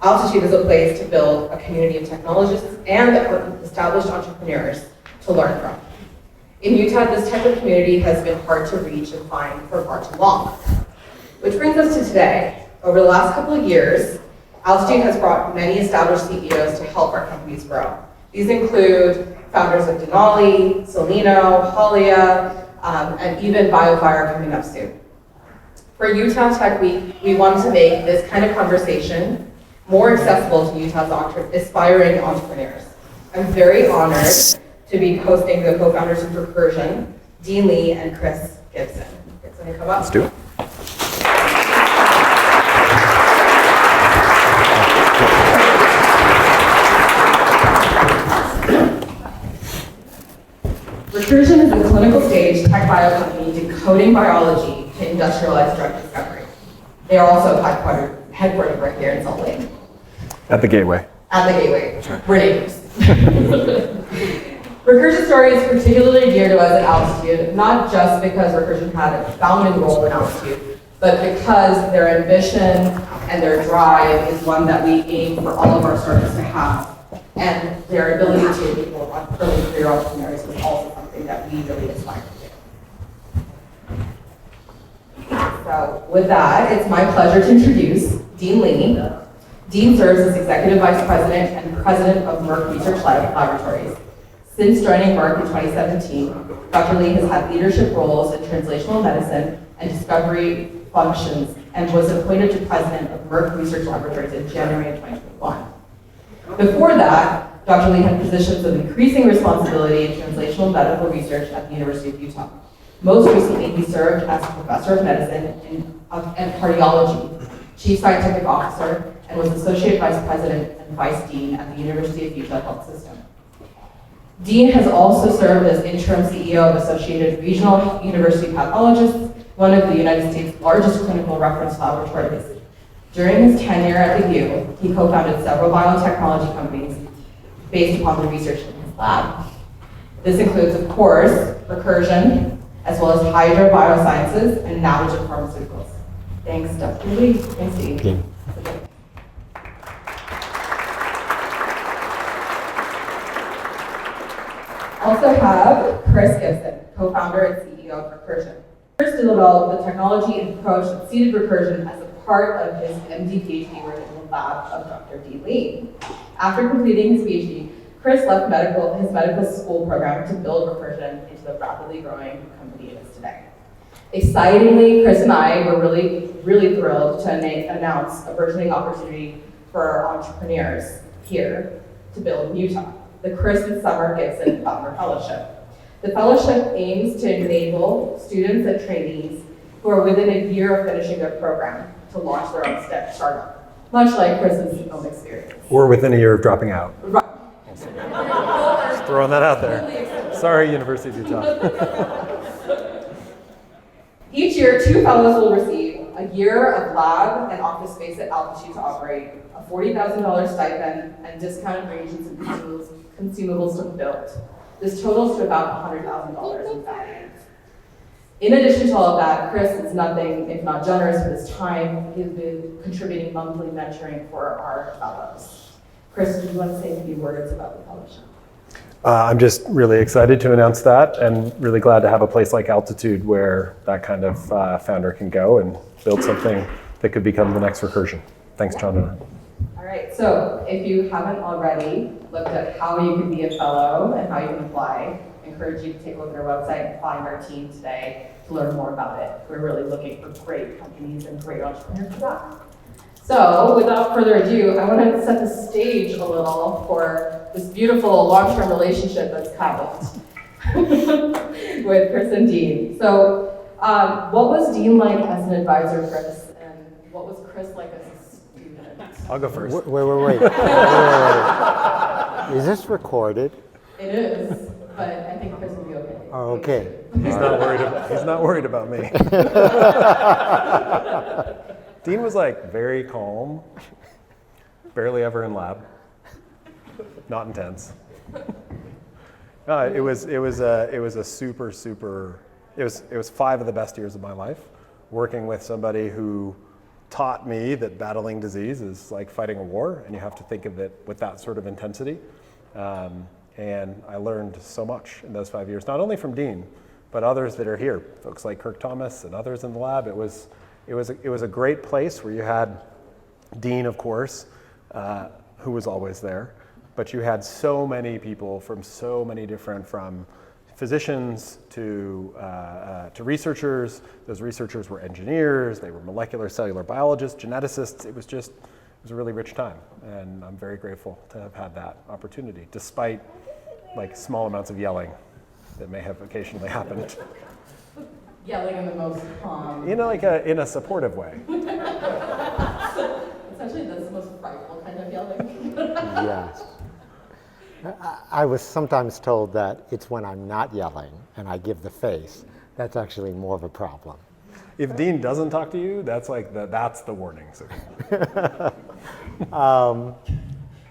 Altitude is a place to build a community of technologists and established entrepreneurs to learn from. In Utah, this type of community has been hard to reach and find for far too long. Which brings us to today. Over the last couple of years, Altitude has brought many established CEOs to help our companies grow. These include founders of Denali, Solino, Halia, and even BioFire coming up soon. For Utah Tech Week, we wanted to make this kind of conversation more accessible to Utah's aspiring entrepreneurs. I'm very honored to be hosting the co-founders of Recursion, Dean Lee and Chris Gibson. Gibson, come up. Let's do it. Recursion is a clinical stage tech bio company decoding biology to industrialize drug discovery. They are also headquartered right here in Salt Lake. At the Gateway. At the Gateway. We're neighbors. Recursion's story is particularly dear to us at Altitude, not just because Recursion had a founding role in Altitude, but because their ambition and their drive is one that we aim for all of our startups to have. And their ability to enable early career entrepreneurs is also something that we really aspire to do. So with that, it's my pleasure to introduce Dean Lee. Dean serves as Executive Vice President and President of Merck Research Laboratories. Since joining Merck in 2017, Dr. Lee has had leadership roles in translational medicine and discovery functions and was appointed to President of Merck Research Laboratories in January of 2021. Before that, Dr. Lee had positions of increasing responsibility in translational medical research at the University of Utah. Most recently, he served as Professor of Medicine and Cardiology, Chief Scientific Officer, and was Associate Vice President and Vice Dean at the University of Utah Health System. Dean has also served as Interim CEO of Associated Regional University Pathologists, one of the United States' largest clinical reference laboratories. During his tenure at the U, he co-founded several biotechnology companies based upon the research in his lab. This includes, of course, Recursion, as well as Hydra Biosciences and Navigen Pharmaceuticals. Thanks, Dr. Lee. Thanks, Dean. Okay. Also have Chris Gibson, co-founder and CEO of Recursion. Chris developed the technology and approach that seeded Recursion as a part of his MD PhD work in the lab of Dr. Dean Lee. After completing his PhD, Chris left his medical school program to build Recursion into the rapidly growing company it is today. Excitingly, Chris and I were really thrilled to announce a burgeoning opportunity for entrepreneurs here to build in Utah, the Chris and Summer Gibson Founder Fellowship. The fellowship aims to enable students and trainees who are within a year of finishing their program to launch their own startup, much like Chris's own experience. Or within a year of dropping out. Right. Just throwing that out there. Sorry, University of Utah. Each year, 2 fellows will receive a year of lab and office space at Altitude to operate, a $40,000 stipend, and discounted ranges and consumables to build. This totals to about $100,000 in value. In addition to all of that, Chris is nothing if not generous with his time. He's been contributing monthly mentoring for our fellows. Chris, do you want to say a few words about the fellowship? I'm just really excited to announce that and really glad to have a place like Altitude where that kind of founder can go and build something that could become the next Recursion. Thanks, Chandana. All right, so if you haven't already looked at how you can be a fellow and how you can apply, I encourage you to take a look at our website and find our team today to learn more about it. We're really looking for great companies and great entrepreneurs for that. So without further ado, I want to set the stage a little for this beautiful long-term relationship that's happened with Chris and Dean. So what was Dean like as an advisor, Chris, and what was Chris like as a student? I'll go first. Wait. Is this recorded? It is, but I think Chris will be okay. Oh, okay. He's not worried about me. Dean was like very calm, barely ever in lab, not intense. It was 5 of the best years of my life, working with somebody who taught me that battling disease is like fighting a war, and you have to think of it with that sort of intensity. And I learned so much in those 5 years, not only from Dean, but others that are here, folks like Kirk Thomas and others in the lab. It was a great place where you had Dean, of course, who was always there, but you had so many people from so many different, from physicians to researchers. Those researchers were engineers, they were molecular cellular biologists, geneticists. It was a really rich time, and I'm very grateful to have had that opportunity, despite like small amounts of yelling that may have occasionally happened. Yelling in the most calm. In a supportive way. Essentially, that's the most frightful kind of yelling. Yes. I was sometimes told that it's when I'm not yelling and I give the face, that's actually more of a problem. If Dean doesn't talk to you, that's the warning signal.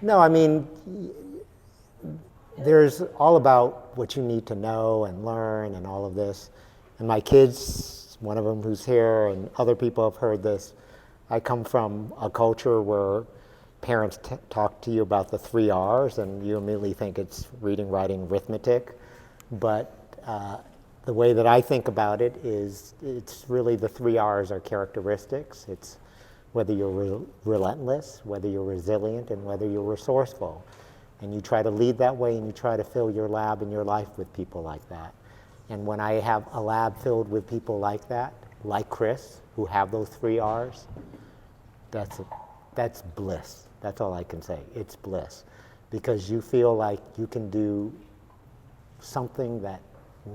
No, I mean, there's all about what you need to know and learn and all of this. And my kids, one of them who's here, and other people have heard this, I come from a culture where parents talk to you about the 3 R's, and you immediately think it's reading, writing, arithmetic. But the way that I think about it is it's really the 3 R's are characteristics. It's whether you're relentless, whether you're resilient, and whether you're resourceful. And you try to lead that way, and you try to fill your lab and your life with people like that. And when I have a lab filled with people like that, like Chris, who have those 3 R's, that's bliss. That's all I can say. It's bliss. Because you feel like you can do something that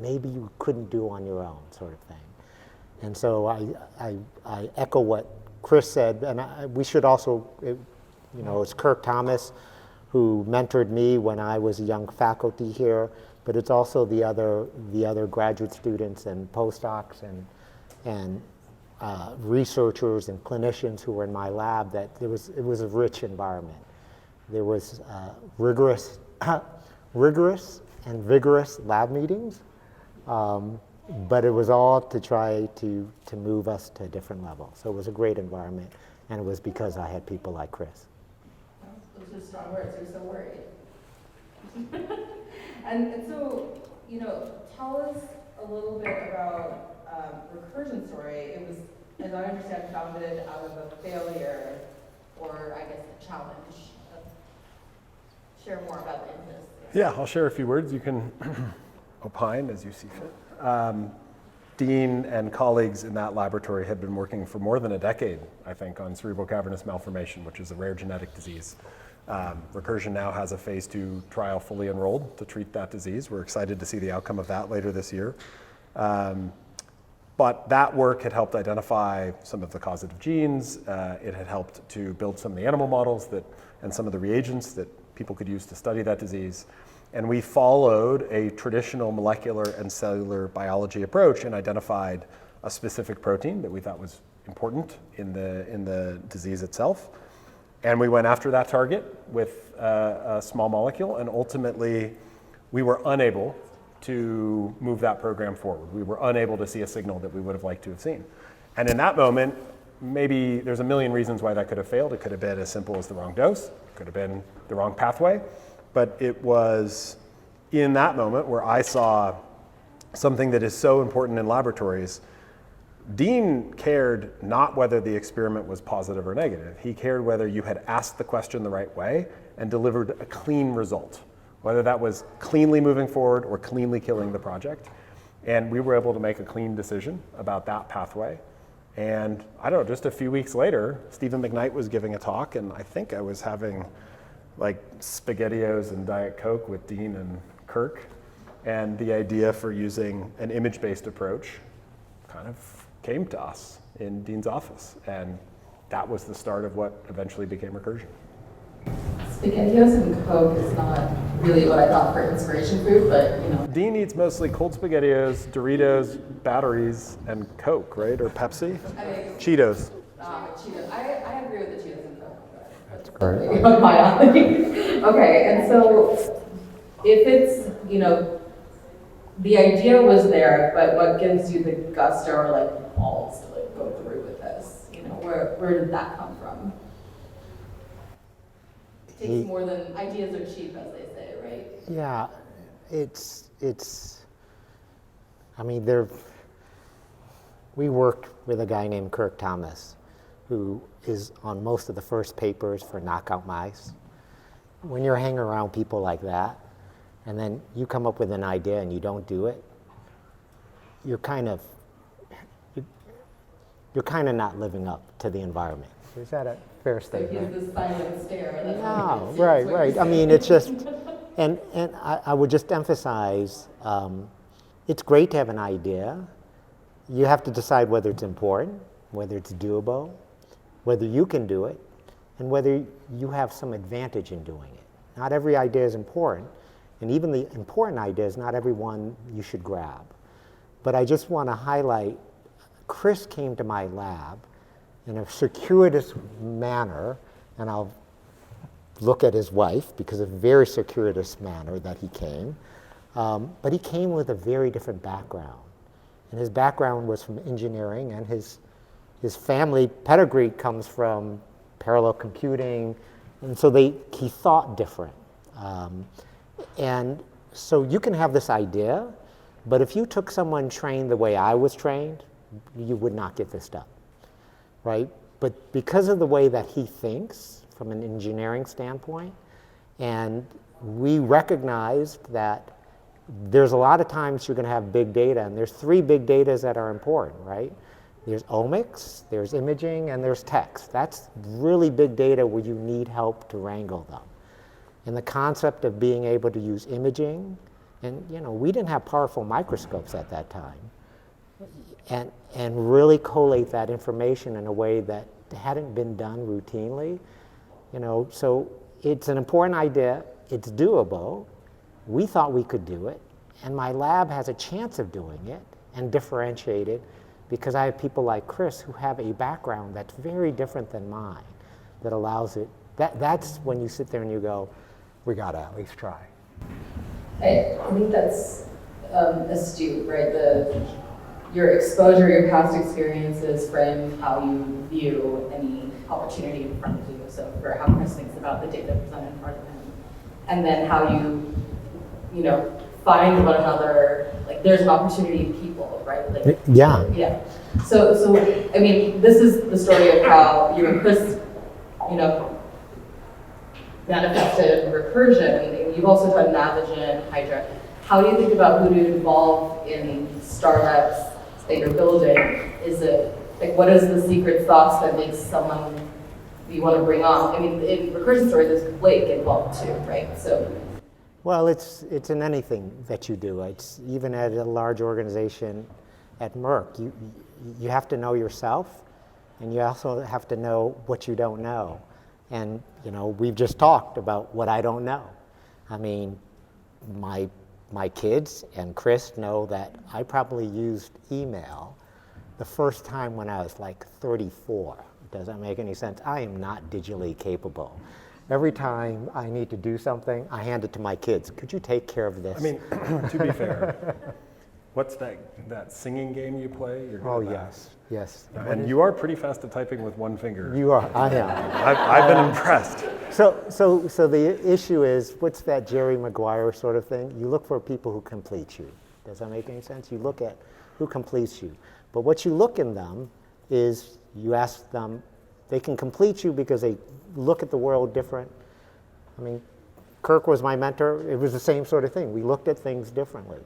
maybe you couldn't do on your own, sort of thing. And so I echo what Chris said, and we should also, it's Kirk Thomas who mentored me when I was a young faculty here, but it's also the other graduate students and postdocs and researchers and clinicians who were in my lab, that it was a rich environment. There was rigorous and vigorous lab meetings, but it was all to try to move us to a different level. So it was a great environment, and it was because I had people like Chris. Those are strong words. You're so worried. And so, tell us a little bit about Recursion story. It was, as I understand, founded out of a failure, or I guess a challenge. Share more about the impetus. Yeah, I'll share a few words. You can opine as you see fit. Dean and colleagues in that laboratory had been working for more than a decade, I think, on cerebral cavernous malformation, which is a rare genetic disease. Recursion now has a phase 2 trial fully enrolled to treat that disease. We're excited to see the outcome of that later this year. But that work had helped identify some of the causative genes. It had helped to build some of the animal models and some of the reagents that people could use to study that disease. And we followed a traditional molecular and cellular biology approach and identified a specific protein that we thought was important in the disease itself. And we went after that target with a small molecule, and ultimately we were unable to move that program forward. We were unable to see a signal that we would have liked to have seen. And in that moment, maybe there's a million reasons why that could have failed. It could have been as simple as the wrong dose. It could have been the wrong pathway. But it was in that moment where I saw something that is so important in laboratories. Dean cared not whether the experiment was positive or negative. He cared whether you had asked the question the right way and delivered a clean result, whether that was cleanly moving forward or cleanly killing the project. And we were able to make a clean decision about that pathway. And I don't know, just a few weeks later, Stephen McKnight was giving a talk, and I think I was having like SpaghettiOs and Diet Coke with Dean and Kirk. And the idea for using an image-based approach kind of came to us in Dean's office. And that was the start of what eventually became Recursion. SpaghettiOs and Coke is not really what I thought for inspiration food, but Dean eats mostly cold SpaghettiOs, Doritos, batteries, and Coke, right? Or Pepsi? Cheetos. Cheetos. I agree with the Cheetos and Coke. That's great. Okay, and so if it's, the idea was there, but what gives you the gusto or like balls to like go through with this? Where did that come from? It takes more than, ideas are cheap, as they say, right? Yeah, I mean, we worked with a guy named Kirk Thomas, who is on most of the first papers for knockout mice. When you're hanging around people like that, and then you come up with an idea and you don't do it, you're kind of not living up to the environment. Is that a fair statement? So he's the silent stare. No, right. I mean, it's just, and I would just emphasize, it's great to have an idea. You have to decide whether it's important, whether it's doable, whether you can do it, and whether you have some advantage in doing it. Not every idea is important, and even the important ideas, not every one you should grab. But I just want to highlight, Chris came to my lab in a circuitous manner, and I'll look at his wife, because of a very circuitous manner that he came. But he came with a very different background. And his background was from engineering, and his family pedigree comes from parallel computing, and so he thought different. And so you can have this idea, but if you took someone trained the way I was trained, you would not get this done, right? But because of the way that he thinks from an engineering standpoint, and we recognized that there's a lot of times you're going to have big data, and there's 3 big datas that are important, right? There's omics, there's imaging, and there's text. That's really big data where you need help to wrangle them. And the concept of being able to use imaging, and we didn't have powerful microscopes at that time, and really collate that information in a way that hadn't been done routinely. So it's an important idea, it's doable. We thought we could do it, and my lab has a chance of doing it and differentiate it, because I have people like Chris who have a background that's very different than mine that allows it. That's when you sit there and you go, we gotta at least try. I think that's astute, right? Your exposure, your past experiences frame how you view any opportunity in front of you. So for how Chris thinks about the data presented in front of him, and then how you find one another, like there's an opportunity in people, right? Like, yeah. Yeah. So I mean, this is the story of how you and Chris, manifested Recursion, and you've also done Navigen, Hydra. How do you think about who to involve in startups that you're building? Is it, like, what is the secret sauce that makes someone you want to bring on? I mean, in Recursion story, there's Blake involved too, right? So. Well, it's in anything that you do. It's even at a large organization at Merck. You have to know yourself, and you also have to know what you don't know. And we've just talked about what I don't know. I mean, my kids and Chris know that I probably used email the first time when I was like 34. Does that make any sense? I am not digitally capable. Every time I need to do something, I hand it to my kids. Could you take care of this? I mean, to be fair, what's that singing game you play? You're good at that. Yes. And you are pretty fast at typing with one finger. You are, I am. I've been impressed. So the issue is, what's that Jerry Maguire sort of thing? You look for people who complete you. Does that make any sense? You look at who completes you. But what you look in them is you ask them, they can complete you because they look at the world different. I mean, Kirk was my mentor. It was the same sort of thing. We looked at things differently.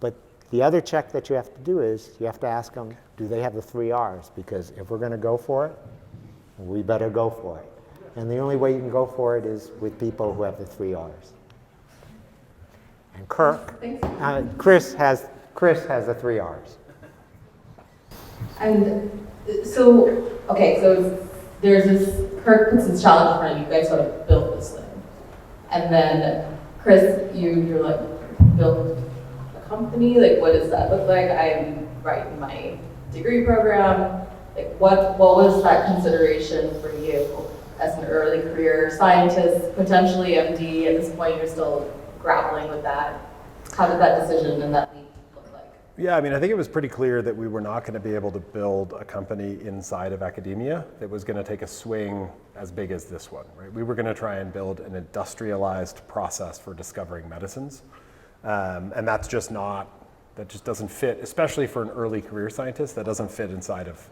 But the other check that you have to do is you have to ask them, do they have the 3 R's? Because if we're going to go for it, we better go for it. And the only way you can go for it is with people who have the 3 R's. And Chris has the 3 R's. And so, okay, so there's this, Kirk puts this challenge in front of you, guys sort of build this thing. And then Chris, you're like, build a company? Like, what does that look like? I'm writing my degree program. Like, what was that consideration for you as an early career scientist, potentially MD? At this point, you're still grappling with that. How did that decision and that leap look like? Yeah, I mean, I think it was pretty clear that we were not going to be able to build a company inside of academia that was going to take a swing as big as this one, right? We were going to try and build an industrialized process for discovering medicines. And that's just not, that just doesn't fit, especially for an early career scientist, that doesn't fit inside of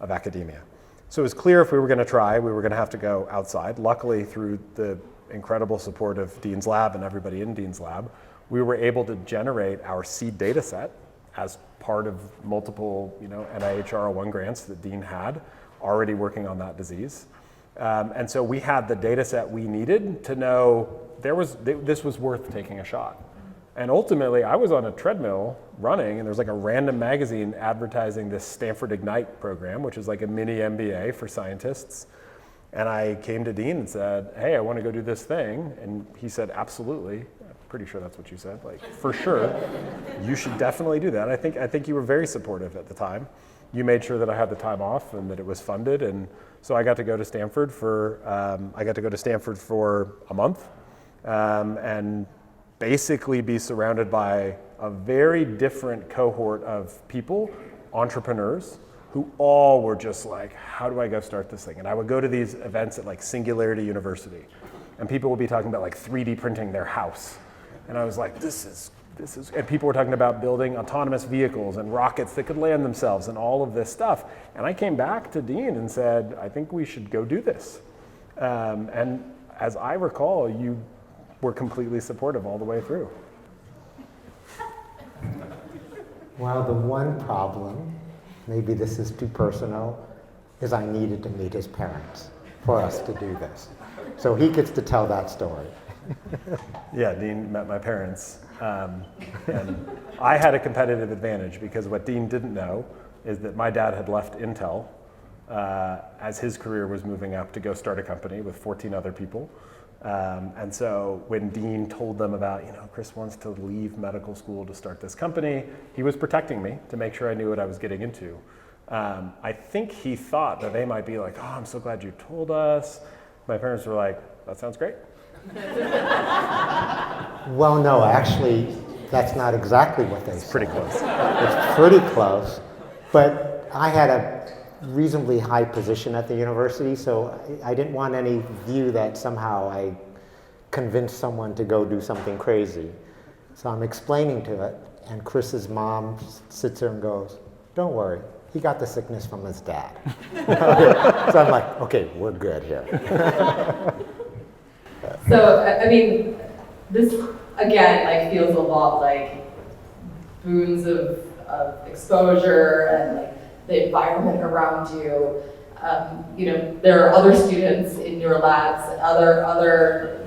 academia. So it was clear if we were going to try, we were going to have to go outside. Luckily, through the incredible support of Dean's Lab and everybody in Dean's Lab, we were able to generate our seed data set as part of multiple NIH R01 grants that Dean had already working on that disease. And so we had the data set we needed to know this was worth taking a shot. And ultimately, I was on a treadmill running, and there's like a random magazine advertising this Stanford Ignite program, which is like a mini MBA for scientists. And I came to Dean and said, hey, I want to go do this thing. And he said, absolutely. I'm pretty sure that's what you said, like, for sure. You should definitely do that. I think you were very supportive at the time. You made sure that I had the time off and that it was funded. And so I got to go to Stanford for a month. And basically be surrounded by a very different cohort of people, entrepreneurs, who all were just like, how do I go start this thing? And I would go to these events at like Singularity University, and people would be talking about like 3D printing their house. And I was like, this is, and people were talking about building autonomous vehicles and rockets that could land themselves and all of this stuff. And I came back to Dean and said, I think we should go do this. And as I recall, you were completely supportive all the way through. Well, the one problem, maybe this is too personal, is I needed to meet his parents for us to do this. So he gets to tell that story. Yeah, Dean met my parents. And I had a competitive advantage because what Dean didn't know is that my dad had left Intel as his career was moving up to go start a company with 14 other people. And so when Dean told them about, Chris wants to leave medical school to start this company, he was protecting me to make sure I knew what I was getting into. I think he thought that they might be like, oh, I'm so glad you told us. My parents were like, that sounds great. Well, no, actually, that's not exactly what they said. It's pretty close. It's pretty close. But I had a reasonably high position at the university, so I didn't want any view that somehow I convinced someone to go do something crazy. So I'm explaining to it, and Chris's mom sits there and goes, don't worry, he got the sickness from his dad. So I'm like, okay, we're good here. So, I mean, this, again, feels a lot like boons of exposure and the environment around you. There are other students in your labs, other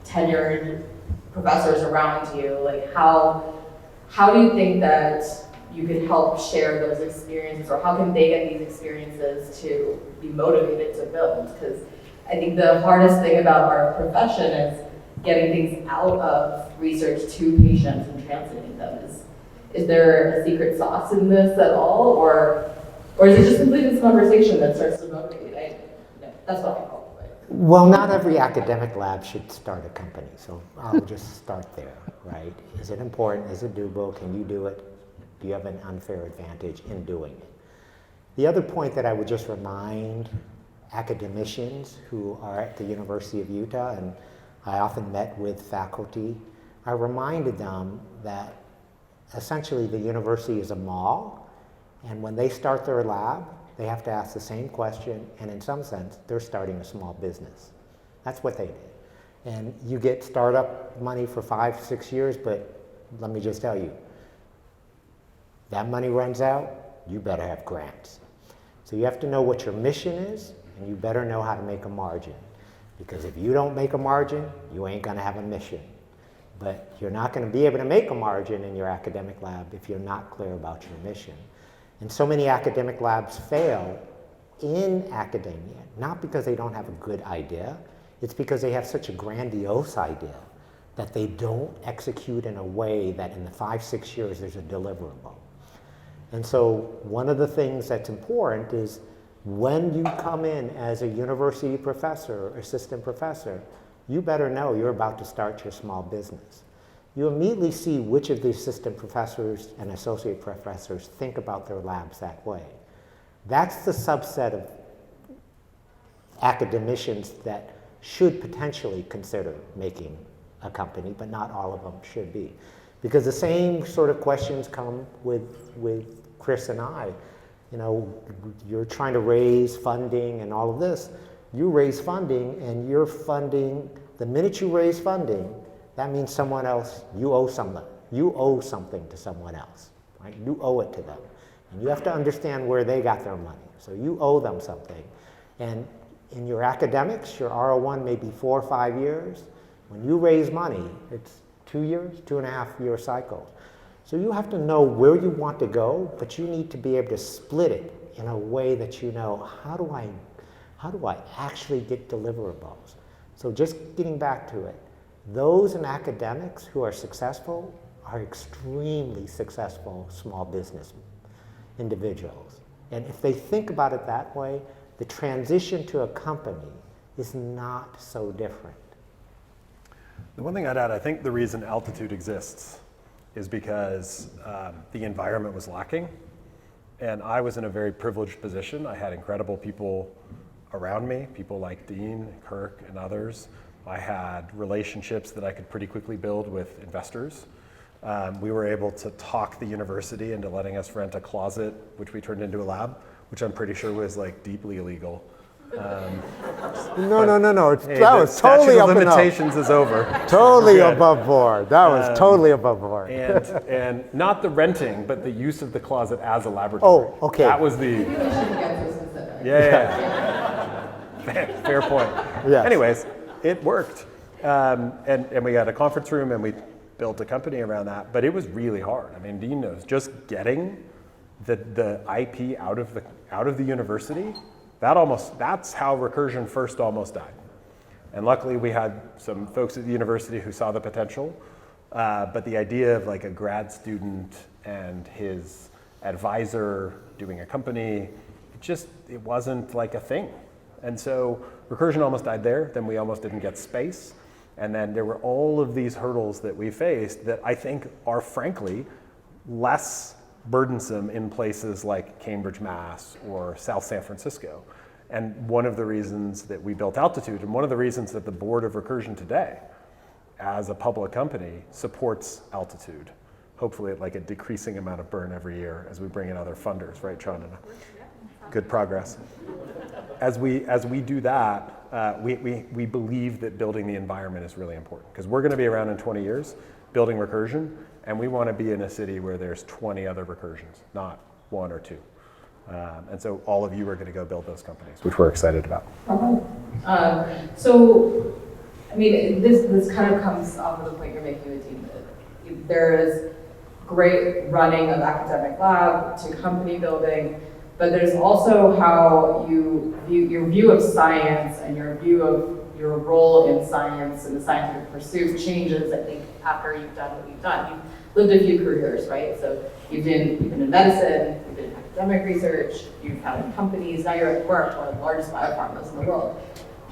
tenured professors around you. How do you think that you could help share those experiences, or how can they get these experiences to be motivated to build? Because I think the hardest thing about our profession is getting things out of research to patients and translating them. Is there a secret sauce in this at all, or is it just simply this conversation that starts to motivate? That's what I call it. Well, not every academic lab should start a company, so I'll just start there, right? Is it important? Is it doable? Can you do it? Do you have an unfair advantage in doing it? The other point that I would just remind academicians who are at the University of Utah, and I often met with faculty, I reminded them that essentially the university is a mall, and when they start their lab, they have to ask the same question, and in some sense, they're starting a small business. That's what they did. And you get startup money for 5-6 years, but let me just tell you, that money runs out, you better have grants. So you have to know what your mission is, and you better know how to make a margin. Because if you don't make a margin, you ain't gonna have a mission. But you're not gonna be able to make a margin in your academic lab if you're not clear about your mission. And so many academic labs fail in academia, not because they don't have a good idea, it's because they have such a grandiose idea that they don't execute in a way that in the 5-6 years there's a deliverable. And so one of the things that's important is when you come in as a university professor or assistant professor, you better know you're about to start your small business. you immediately see which of the assistant professors and associate professors think about their labs that way. That's the subset of academicians that should potentially consider making a company, but not all of them should be. Because the same sort of questions come with Chris and I. You know, you're trying to raise funding and all of this. You raise funding and you're funding, the minute you raise funding, that means someone else, you owe something to someone else, right? You owe it to them. And you have to understand where they got their money. So you owe them something. And in your academics, your R01 may be 4 or 5 years. When you raise money, it's 2 years, 2.5 year cycles. So you have to know where you want to go, but you need to be able to split it in a way that you know, how do I actually get deliverables? So just getting back to it, those in academics who are successful are extremely successful small business individuals. And if they think about it that way, the transition to a company is not so different. The one thing I'd add, I think the reason Altitude exists is because the environment was lacking. And I was in a very privileged position. I had incredible people around me, people like Dean, Kirk, and others. I had relationships that I could pretty quickly build with investors. We were able to talk the university into letting us rent a closet, which we turned into a lab, which I'm pretty sure was like deeply illegal. No. Hey, that was totally up and up. limitations is over. Totally above board. That was totally above board. And not the renting, but the use of the closet as a laboratory. Oh, okay. That was the. Maybe we should get so specific. Yeah. Fair point. Yes. Anyways, it worked. And we got a conference room and we built a company around that, but it was really hard. I mean, Dean knows, just getting the IP out of the university, that's how Recursion first almost died. And luckily we had some folks at the university who saw the potential, but the idea of like a grad student and his advisor doing a company, it wasn't like a thing. And so Recursion almost died there, then we almost didn't get space. And then there were all of these hurdles that we faced that I think are frankly less burdensome in places like Cambridge, Mass, or South San Francisco. And one of the reasons that we built Altitude, and one of the reasons that the board of Recursion today, as a public company, supports Altitude, hopefully at like a decreasing amount of burn every year as we bring in other funders, right, Chandana? Good progress. As we do that, we believe that building the environment is really important, because we're going to be around in 20 years building Recursion, and we want to be in a city where there's 20 other Recursions, not 1 or 2. And so all of you are going to go build those companies, which we're excited about. So, I mean, this kind of comes off of the point you're making with Dean. There is great running of academic lab to company building, but there's also how you view your view of science and your view of your role in science and the scientific pursuit changes, I think, after you've done what you've done. You've lived a few careers, right? So you've been in medicine, you've been in academic research, you've had companies, now you're at Merck, one of the largest biopharmas in the world.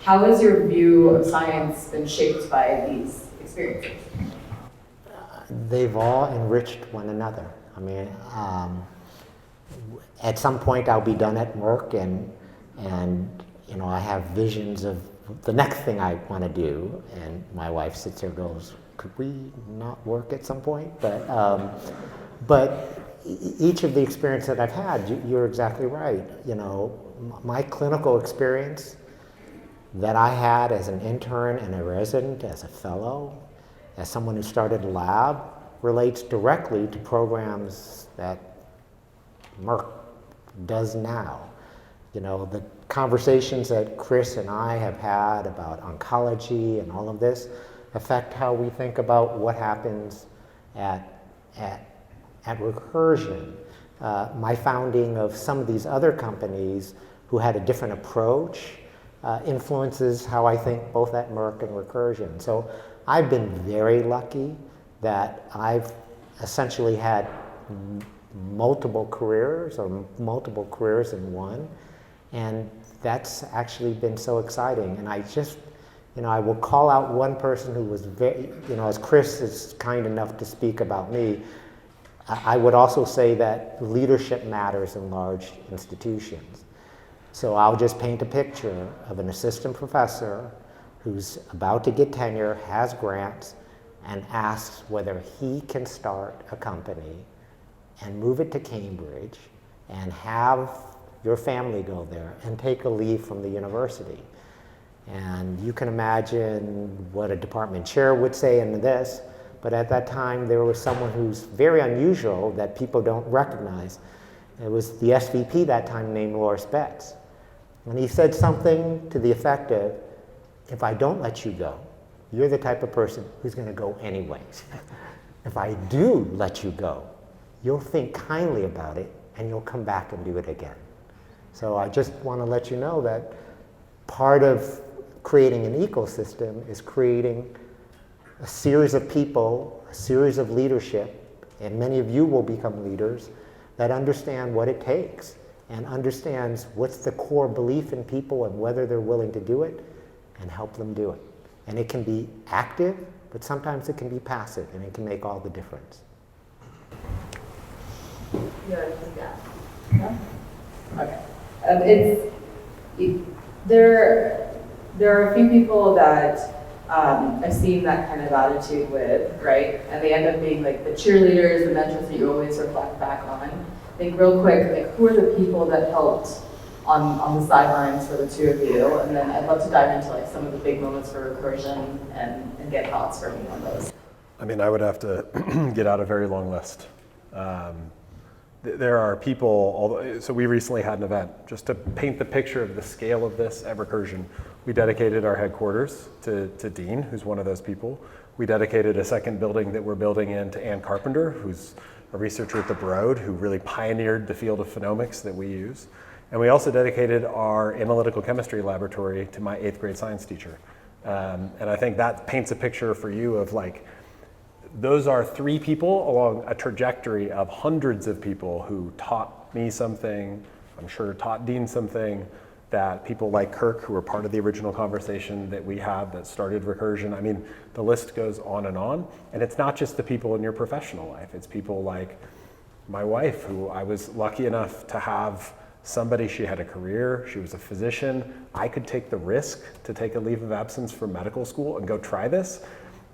How has your view of science been shaped by these experiences? They've all enriched one another. I mean, at some point I'll be done at Merck, and you know, I have visions of the next thing I want to do, and my wife sits here and goes, could we not work at some point? But each of the experience that I've had, you're exactly right. You know, my clinical experience that I had as an intern and a resident, as a fellow, as someone who started a lab, relates directly to programs that Merck does now. You know, the conversations that Chris and I have had about oncology and all of this affect how we think about what happens at Recursion. My founding of some of these other companies who had a different approach influences how I think both at Merck and Recursion. So I've been very lucky that I've essentially had multiple careers, or multiple careers in one, and that's actually been so exciting. And I just I will call out one person who was very, as Chris is kind enough to speak about me, I would also say that leadership matters in large institutions. So I'll just paint a picture of an assistant professor who's about to get tenure, has grants, and asks whether he can start a company and move it to Cambridge and have your family go there and take a leave from the university. And you can imagine what a department chair would say in this, but at that time there was someone who's very unusual that people don't recognize. It was the SVP that time named Loris Betts. And he said something to the effect of, if I don't let you go, you're the type of person who's going to go anyways. If I do let you go, you'll think kindly about it and you'll come back and do it again. So I just want to let you know that part of creating an ecosystem is creating a series of people, a series of leadership, and many of you will become leaders that understand what it takes and understands what's the core belief in people and whether they're willing to do it, and help them do it. And it can be active, but sometimes it can be passive, and it can make all the difference. Yeah. Okay. There are a few people that I've seen that kind of attitude with, right? And they end up being like the cheerleaders, the mentors that you always reflect back on. Think real quick, like who are the people that helped on the sidelines for the two of you? And then I'd love to dive into like some of the big moments for Recursion and get thoughts from you on those. I mean, I would have to get out a very long list. There are people, so we recently had an event, just to paint the picture of the scale of this at Recursion. We dedicated our headquarters to Dean, who's one of those people. We dedicated a second building that we're building in to Ann Carpenter, who's a researcher at the Broad, who really pioneered the field of phenomics that we use. And we also dedicated our analytical chemistry laboratory to my 8th grade science teacher. And I think that paints a picture for you of like, those are 3 people along a trajectory of hundreds of people who taught me something, I'm sure taught Dean something, that people like Kirk, who were part of the original conversation that we had that started Recursion. I mean, the list goes on. And it's not just the people in your professional life. It's people like my wife, who I was lucky enough to have somebody, she had a career, she was a physician. I could take the risk to take a leave of absence from medical school and go try this,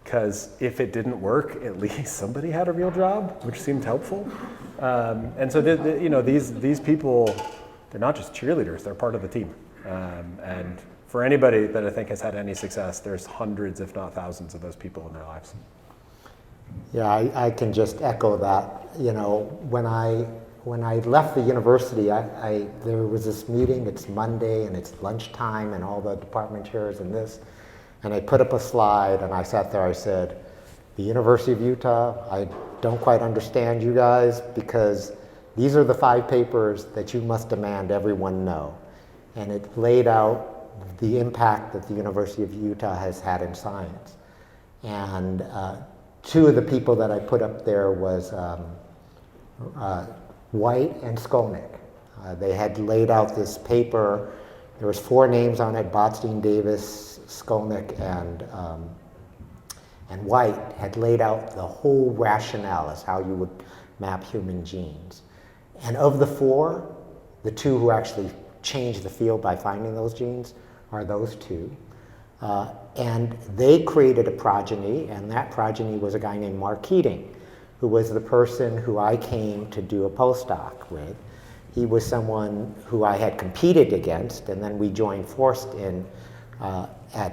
because if it didn't work, at least somebody had a real job, which seemed helpful. And so these people, they're not just cheerleaders, they're part of the team. And for anybody that I think has had any success, there's hundreds, if not thousands, of those people in their lives. Yeah, I can just echo that. When I left the university, there was this meeting, it's Monday and it's lunchtime and all the department chairs and this, and I put up a slide and I sat there, I said, the University of Utah, I don't quite understand you guys because these are the 5 papers that you must demand everyone know. And it laid out the impact that the University of Utah has had in science. And 2 of the people that I put up there was White and Skolnick. They had laid out this paper. There was 4 names on it, Botstein, Davis, Skolnick, and White had laid out the whole rationale as how you would map human genes. And of the 4, the 2 who actually changed the field by finding those genes are those 2. And they created a progeny, and that progeny was a guy named Mark Keating, who was the person who I came to do a postdoc with. He was someone who I had competed against, and then we joined forces at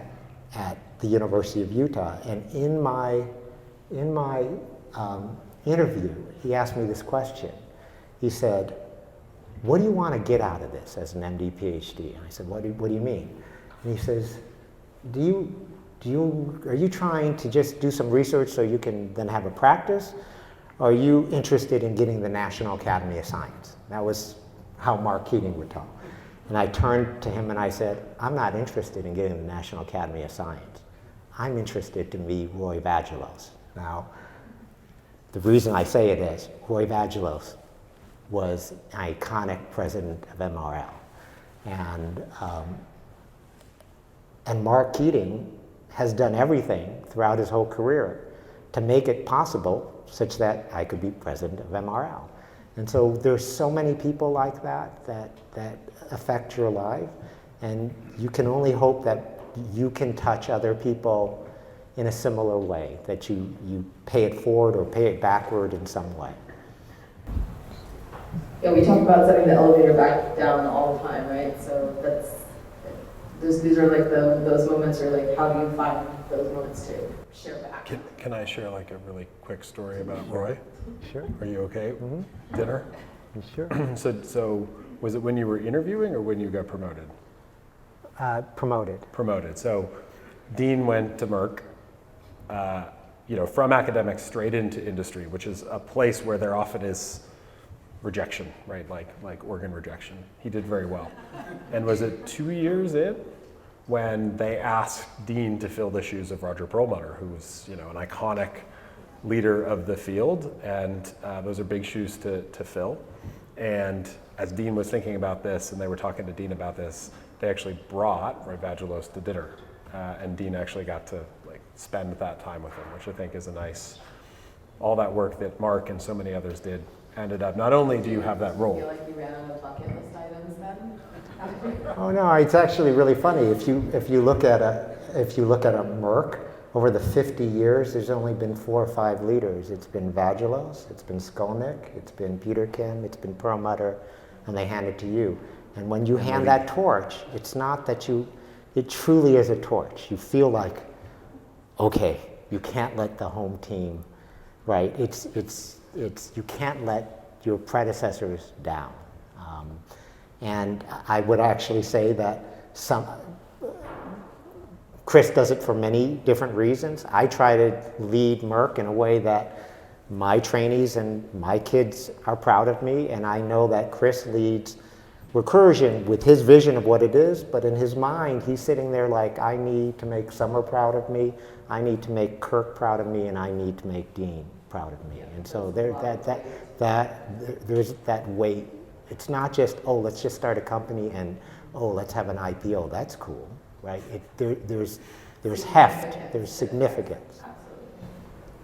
the University of Utah. And in my interview, he asked me this question. He said, what do you want to get out of this as an MD, PhD? And I said, what do you mean? And he says, are you trying to just do some research so you can then have a practice? Or are you interested in getting the National Academy of Science? That was how Mark Keating would talk. And I turned to him and I said, I'm not interested in getting the National Academy of Science. I'm interested to meet Roy Vagelos. Now, the reason I say it is, Roy Vagelos was an iconic president of MRL. And And Mark Keating has done everything throughout his whole career to make it possible such that I could be president of MRL. And so there's so many people like that affect your life, and you can only hope that you can touch other people in a similar way, that you pay it forward or pay it backward in some way. Yeah, we talk about setting the elevator back down all the time, right? So these are like those moments where like, how do you find those moments to share back? Can I share like a really quick story about Roy? Sure. Are you okay? Dinner? Sure. So was it when you were interviewing or when you got promoted? Promoted. Promoted. So Dean went to Merck, from academics straight into industry, which is a place where there often is rejection, right? Like organ rejection. He did very well. And was it 2 years in when they asked Dean to fill the shoes of Roger Perlmutter, who was, an iconic leader of the field, and those are big shoes to fill. And as Dean was thinking about this, and they were talking to Dean about this, they actually brought Roy Vagelos to dinner, and Dean actually got to spend that time with him, which I think is a nice. All that work that Mark and so many others did ended up. Not only do you have that role. Do you feel like you ran out of bucket list items then? Oh no, it's actually really funny. If you look at a Merck, over the 50 years, there's only been 4 or 5 leaders. It's been Vagelos, it's been Skolnick, it's been Peterkin, it's been Perlmutter, and they hand it to you. And when you hand that torch, it's not that it truly is a torch. You feel like, okay, you can't let the home team, right? You can't let your predecessors down. And I would actually say that Chris does it for many different reasons. I try to lead Merck in a way that my trainees and my kids are proud of me, and I know that Chris leads Recursion with his vision of what it is, but in his mind, he's sitting there like, I need to make Summer proud of me, I need to make Kirk proud of me, and I need to make Dean proud of me. And so there's that weight. It's not just, oh, let's just start a company and, oh, let's have an IPO. That's cool, right? There's heft, there's significance.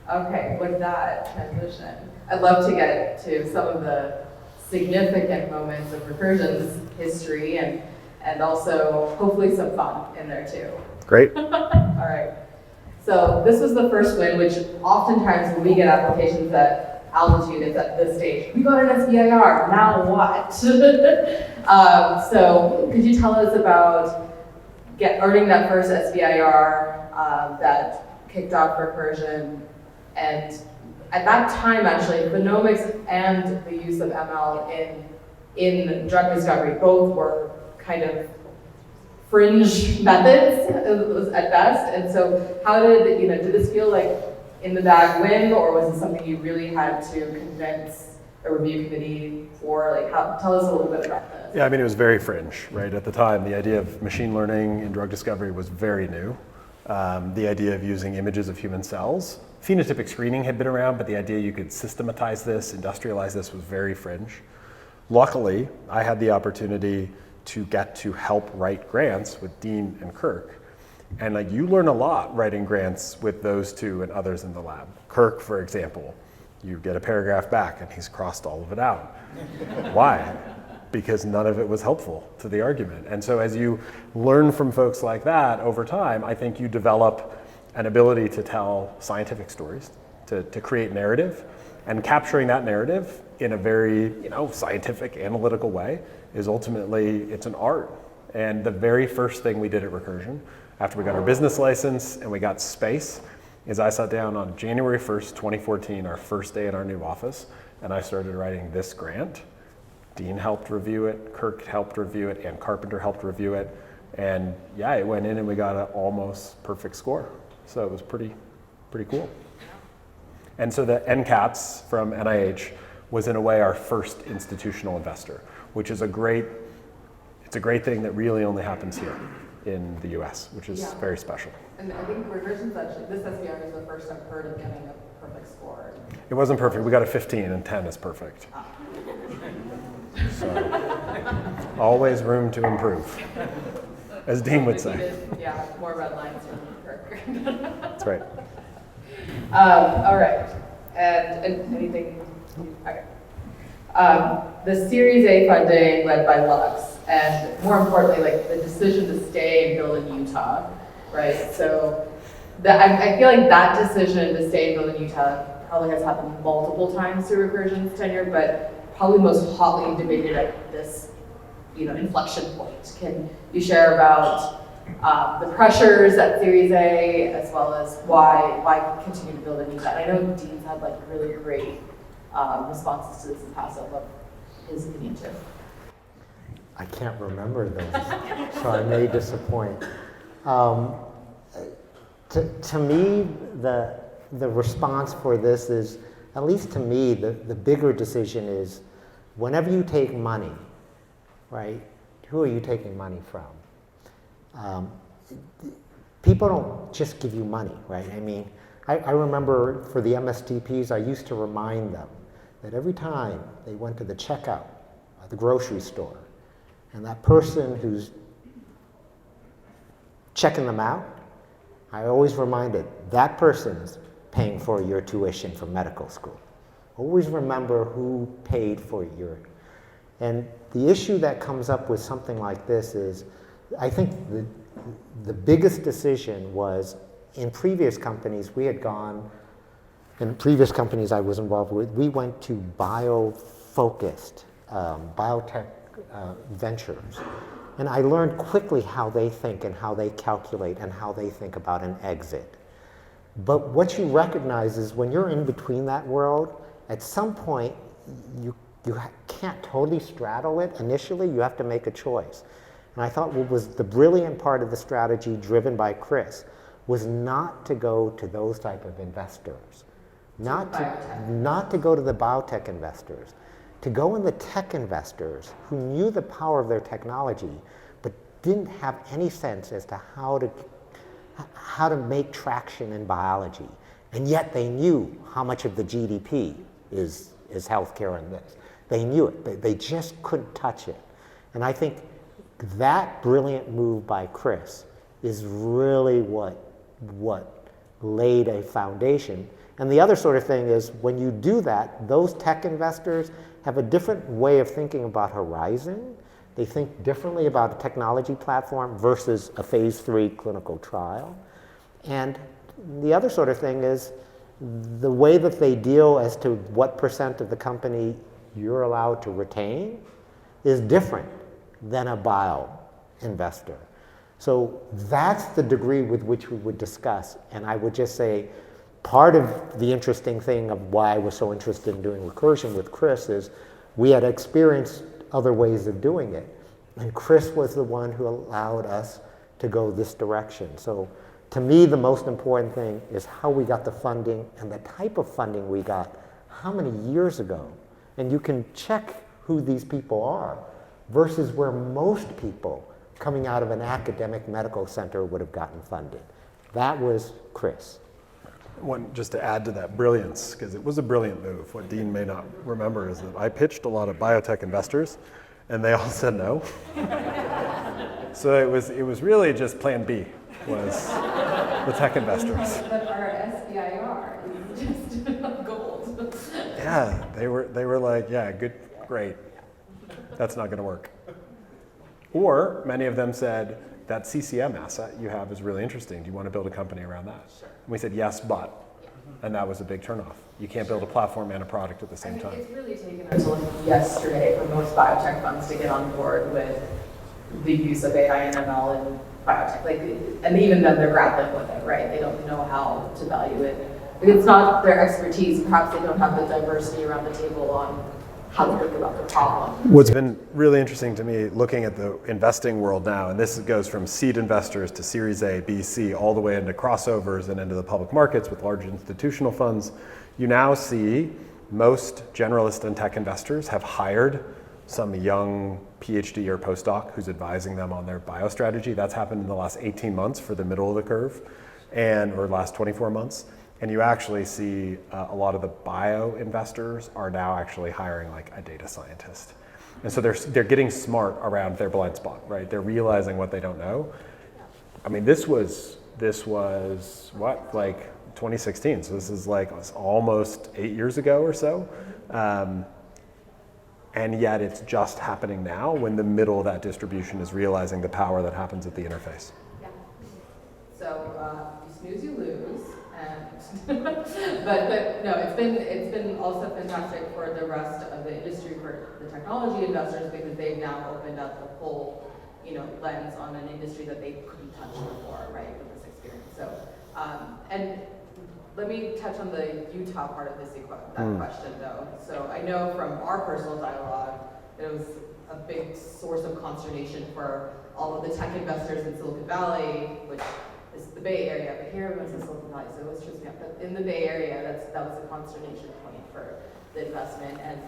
Absolutely. Okay, with that transition, I'd love to get to some of the significant moments of Recursion's history and also hopefully some fun in there too. Great. All right. So this was the first win, which oftentimes when we get applications at Altitude, it's at this stage. We got an SBIR, now what? So could you tell us about earning that first SBIR that kicked off Recursion? And at that time, actually, phenomics and the use of ML in drug discovery both were kind of fringe methods at best. And so how did this feel like in the bag win, or was it something you really had to convince a review committee for? Tell us a little bit about this. Yeah, it was very fringe, right? At the time, the idea of machine learning in drug discovery was very new. The idea of using images of human cells. Phenotypic screening had been around, but the idea you could systematize this, industrialize this was very fringe. Luckily, I had the opportunity to get to help write grants with Dean and Kirk. And you learn a lot writing grants with those two and others in the lab. Kirk, for example, you get a paragraph back and he's crossed all of it out. Why? Because none of it was helpful to the argument. And so as you learn from folks like that over time, I think you develop an ability to tell scientific stories, to create narrative, and capturing that narrative in a very scientific, analytical way is ultimately, it's an art. And the very first thing we did at Recursion, after we got our business license and we got space, is I sat down on January 1st, 2014, our first day in our new office, and I started writing this grant. Dean helped review it, Kirk helped review it, and Carpenter helped review it. And yeah, it went in and we got an almost perfect score. So it was pretty cool. And so the NCATS from NIH was in a way our first institutional investor, which is a great thing that really only happens here in the US, which is very special. And I think Recursion's actually, this SBR is the first I've heard of getting a perfect score. It wasn't perfect, we got a 15 and 10 is perfect. So, always room to improve. as Dean would We say. needed, yeah, more red lines from Merck. That's right. All right, and anything, okay. The Series A funding led by Lux, and more importantly, like the decision to stay and build in Utah, right? So I feel like that decision to stay and build in Utah probably has happened multiple times through Recursion's tenure, but probably most hotly debated at this, inflection point. Can you share about the pressures at Series A, as well as why continue to build in Utah? And I know Dean's had like really great responses to this in the past. I'd love his opinion too. I can't remember those, so I may disappoint. To me, the response for this is, at least to me, the bigger decision is, whenever you take money, right, who are you taking money from? People don't just give you money, right? I mean, I remember for the MSTPs, I used to remind them that every time they went to the checkout at the grocery store, and that person who's checking them out, I always reminded that person's paying for your tuition for medical school. Always remember who paid for your. And the issue that comes up with something like this is, I think the biggest decision was, in previous companies we had gone, in previous companies I was involved with, we went to bio-focused, biotech ventures. And I learned quickly how they think and how they calculate and how they think about an exit. But what you recognize is when you're in between that world, at some point you can't totally straddle it. Initially, you have to make a choice. And I thought what was the brilliant part of the strategy driven by Chris was not to go to those type of investors, not to go to the biotech investors, to go in the tech investors who knew the power of their technology, but didn't have any sense as to how to make traction in biology. And yet they knew how much of the GDP is healthcare and this. They knew it, they just couldn't touch it. And I think that brilliant move by Chris is really what laid a foundation. And the other sort of thing is, when you do that, those tech investors have a different way of thinking about horizon. They think differently about a technology platform versus a phase 3 clinical trial. And the other sort of thing is, the way that they deal as to what % of the company you're allowed to retain is different than a bio investor. So that's the degree with which we would discuss. And I would just say, part of the interesting thing of why I was so interested in doing Recursion with Chris is we had experienced other ways of doing it. And Chris was the one who allowed us to go this direction. So to me, the most important thing is how we got the funding and the type of funding we got, how many years ago. And you can check who these people are versus where most people coming out of an academic medical center would have gotten funded. That was Chris. Just to add to that brilliance, because it was a brilliant move. What Dean may not remember is that I pitched a lot of biotech investors, and they all said no. So it was really just plan B, was the tech investors. But our SBIR is just gold. Yeah, they were like, yeah, good, great. That's not going to work. Or many of them said, that CCM asset you have is really interesting. Do you want to build a company around that? Sure. And we said, yes, but. And that was a big turnoff. You can't build a platform and a product at the same time. It's really taken until yesterday for most biotech funds to get on board with the use of AI and ML in biotech. And even then, they're grappling with it, right? They don't know how to value it. It's not their expertise. Perhaps they don't have the diversity around the table on how to think about the problem. What's been really interesting to me looking at the investing world now, and this goes from seed investors to Series A, B, C, all the way into crossovers and into the public markets with large institutional funds, you now see most generalist and tech investors have hired some young PhD or postdoc who's advising them on their bio strategy. That's happened in the last 18 months for the middle of the curve, or last 24 months. And you actually see a lot of the bio investors are now actually hiring like a data scientist. And so they're getting smart around their blind spot, right? They're realizing what they don't know. I mean, this was what, like 2016. So this is like almost 8 years ago or so. And yet it's just happening now when the middle of that distribution is realizing the power that happens at the interface. Yeah. So you snooze, you lose. And but no, it's been also fantastic for the rest of the industry, for the technology investors, because they've now opened up the full, lens on an industry that they couldn't touch before, right, with this experience. So, and let me touch on the Utah part of this question, though. So I know from our personal dialogue, it was a big source of consternation for all of the tech investors in Silicon Valley, which is the Bay Area, but here everyone's in Silicon Valley, so it was just, but in the Bay Area, that was a consternation point for the investment. And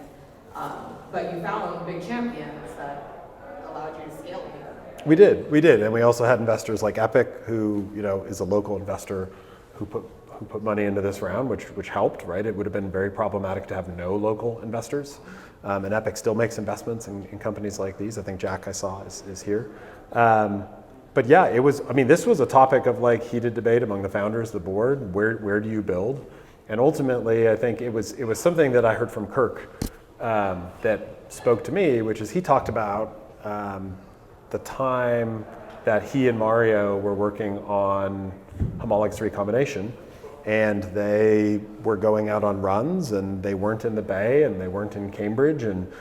but you found big champions that allowed you to scale here. We did, and we also had investors like Epic, who is a local investor, who put money into this round, which helped, right? It would have been very problematic to have no local investors, and Epic still makes investments in companies like these. I think Jack, I saw, is here. But yeah, this was a topic of like heated debate among the founders, the board. Where do you build? And ultimately, I think it was something that I heard from Kirk that spoke to me, which is he talked about the time that he and Mario were working on homologous recombination, and they were going out on runs, and they weren't in the Bay, and they weren't in Cambridge, and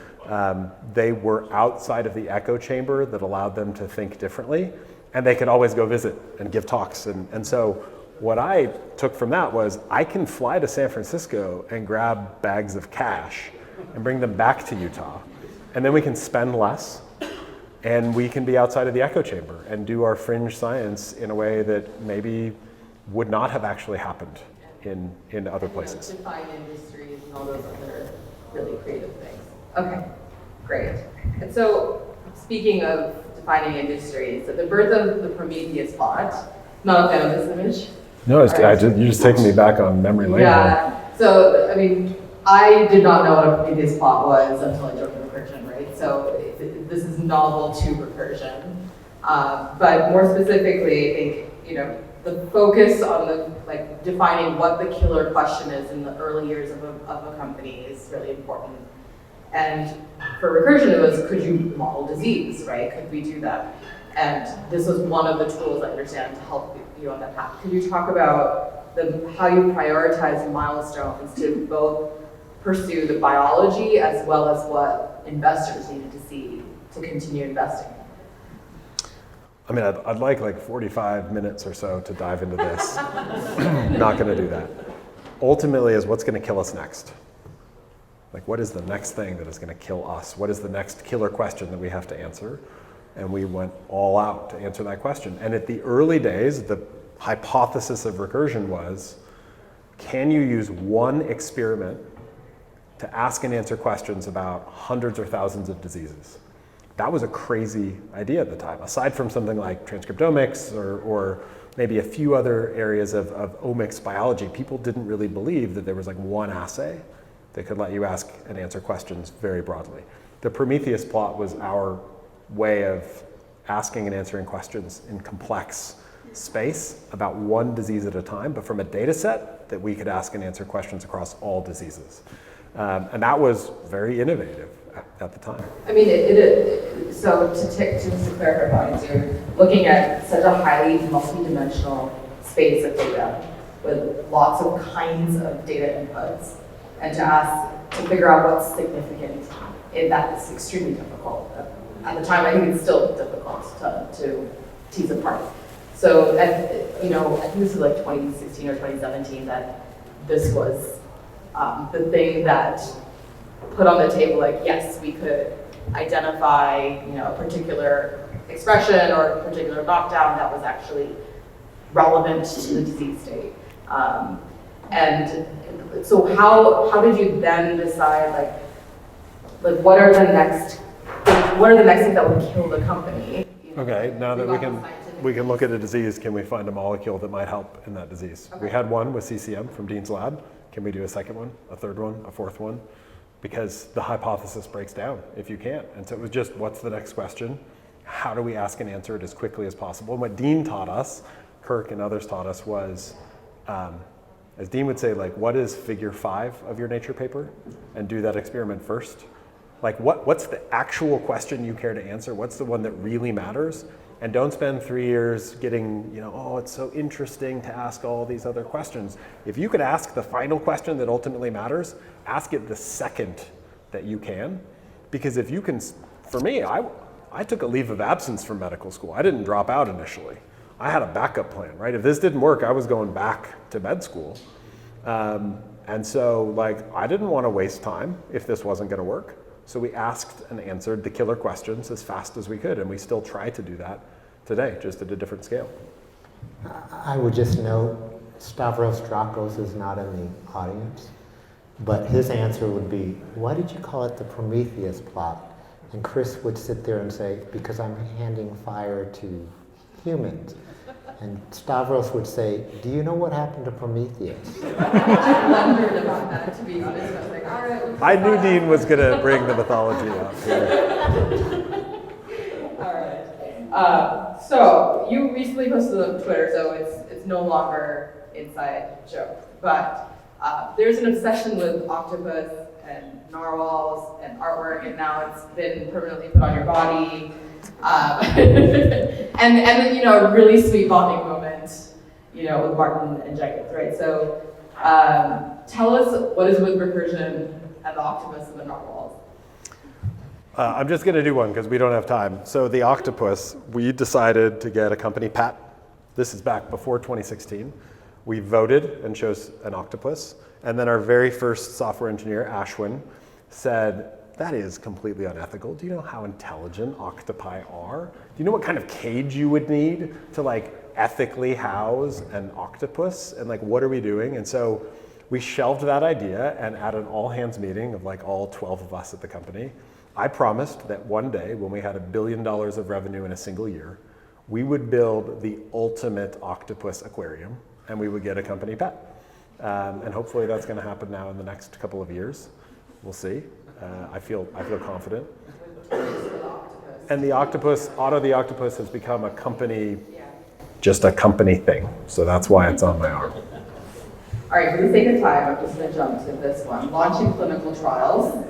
they were outside of the echo chamber that allowed them to think differently, and they could always go visit and give talks. And so what I took from that was, I can fly to San Francisco and grab bags of cash and bring them back to Utah, and then we can spend less, and we can be outside of the echo chamber and do our fringe science in a way that maybe would not have actually happened in other places. Define industries and all those other really creative things. Okay, great. And so, speaking of defining industries, so the birth of the Prometheus bot, not a fan of this image. No, you're just taking me back on memory lane. Yeah, so I did not know what a Prometheus bot was until I joined Recursion, right? So this is novel to Recursion. But more specifically, I think, the focus on defining what the killer question is in the early years of a company is really important. And for Recursion, it was, could you model disease, right? Could we do that? And this was one of the tools, I understand, to help you on that path. Could you talk about how you prioritize milestones to both pursue the biology as well as what investors needed to see to continue investing? I mean, I'd like 45 minutes or so to dive into this. Not going to do that. Ultimately, is what's going to kill us next? Like, what is the next thing that is going to kill us? What is the next killer question that we have to answer? And we went all out to answer that question. And at the early days, the hypothesis of Recursion was, can you use one experiment to ask and answer questions about hundreds or thousands of diseases? That was a crazy idea at the time. Aside from something like transcriptomics or maybe a few other areas of omics biology, people didn't really believe that there was like one assay that could let you ask and answer questions very broadly. The Prometheus plot was our way of asking and answering questions in complex space about one disease at a time, but from a data set that we could ask and answer questions across all diseases. And that was very innovative at the time. I mean, so to clarify, you're looking at such a highly multidimensional space of data with lots of kinds of data inputs, and to figure out what's significant, that is extremely difficult. At the time, I think it's still difficult to tease apart. So, I think this was like 2016 or 2017 that this was the thing that put on the table, like, yes, we could identify, a particular expression or a particular knockdown that was actually relevant to the disease state. And so how did you then decide, like what are the next things that would kill the company? Okay, now that we can look at a disease, can we find a molecule that might help in that disease? Okay. We had one with CCM from Dean's lab. Can we do a second one, a third one, a fourth one? because the hypothesis breaks down if you can't. And so it was just, what's the next question? How do we ask and answer it as quickly as possible? And what Dean taught us, Kirk and others taught us, was, as Dean would say, like, what is figure 5 of your Nature paper? And do that experiment first. Like, what's the actual question you care to answer? What's the one that really matters? And don't spend 3 years getting, oh, it's so interesting to ask all these other questions. If you could ask the final question that ultimately matters, ask it the second that you can. Because if you can, for me, I took a leave of absence from medical school. I didn't drop out initially. I had a backup plan, right? If this didn't work, I was going back to med school. And so, like, I didn't want to waste time if this wasn't going to work. So we asked and answered the killer questions as fast as we could, and we still try to do that today, just at a different scale. I would just note, Stavros Drakos is not in the audience, but his answer would be, why did you call it the Prometheus plot? And Chris would sit there and say, because I'm handing fire to humans. And Stavros would say, do you know what happened to Prometheus? I wondered about that, to be honest. I was like, all right. I knew Dean was going to bring the mythology up here. All right. So you recently posted on Twitter, so it's no longer inside joke. But there's an obsession with octopus and narwhals and artwork, and now it's been permanently put on your body. And then, a really sweet bonding moment, with Martin and Jenkins, right? So tell us what is with Recursion and the octopus and the narwhals. I'm just going to do one because we don't have time. So the octopus, we decided to get a company patent. This is back before 2016. We voted and chose an octopus. And then our very first software engineer, Ashwin, said, that is completely unethical. Do you know how intelligent octopi are? Do you know what kind of cage you would need to ethically house an octopus? And what are we doing? And so we shelved that idea, and at an all hands meeting of all 12 of us at the company, I promised that one day when we had $1 billion of revenue in a single year, we would build the ultimate octopus aquarium, and we would get a company pet. And hopefully that's going to happen now in the next couple of years. We'll see. I feel confident. And the octopus, Otto the octopus, has become a company, just a company thing. So that's why it's on my arm. All right, for the sake of time, I'm just going to jump to this one. Launching clinical trials.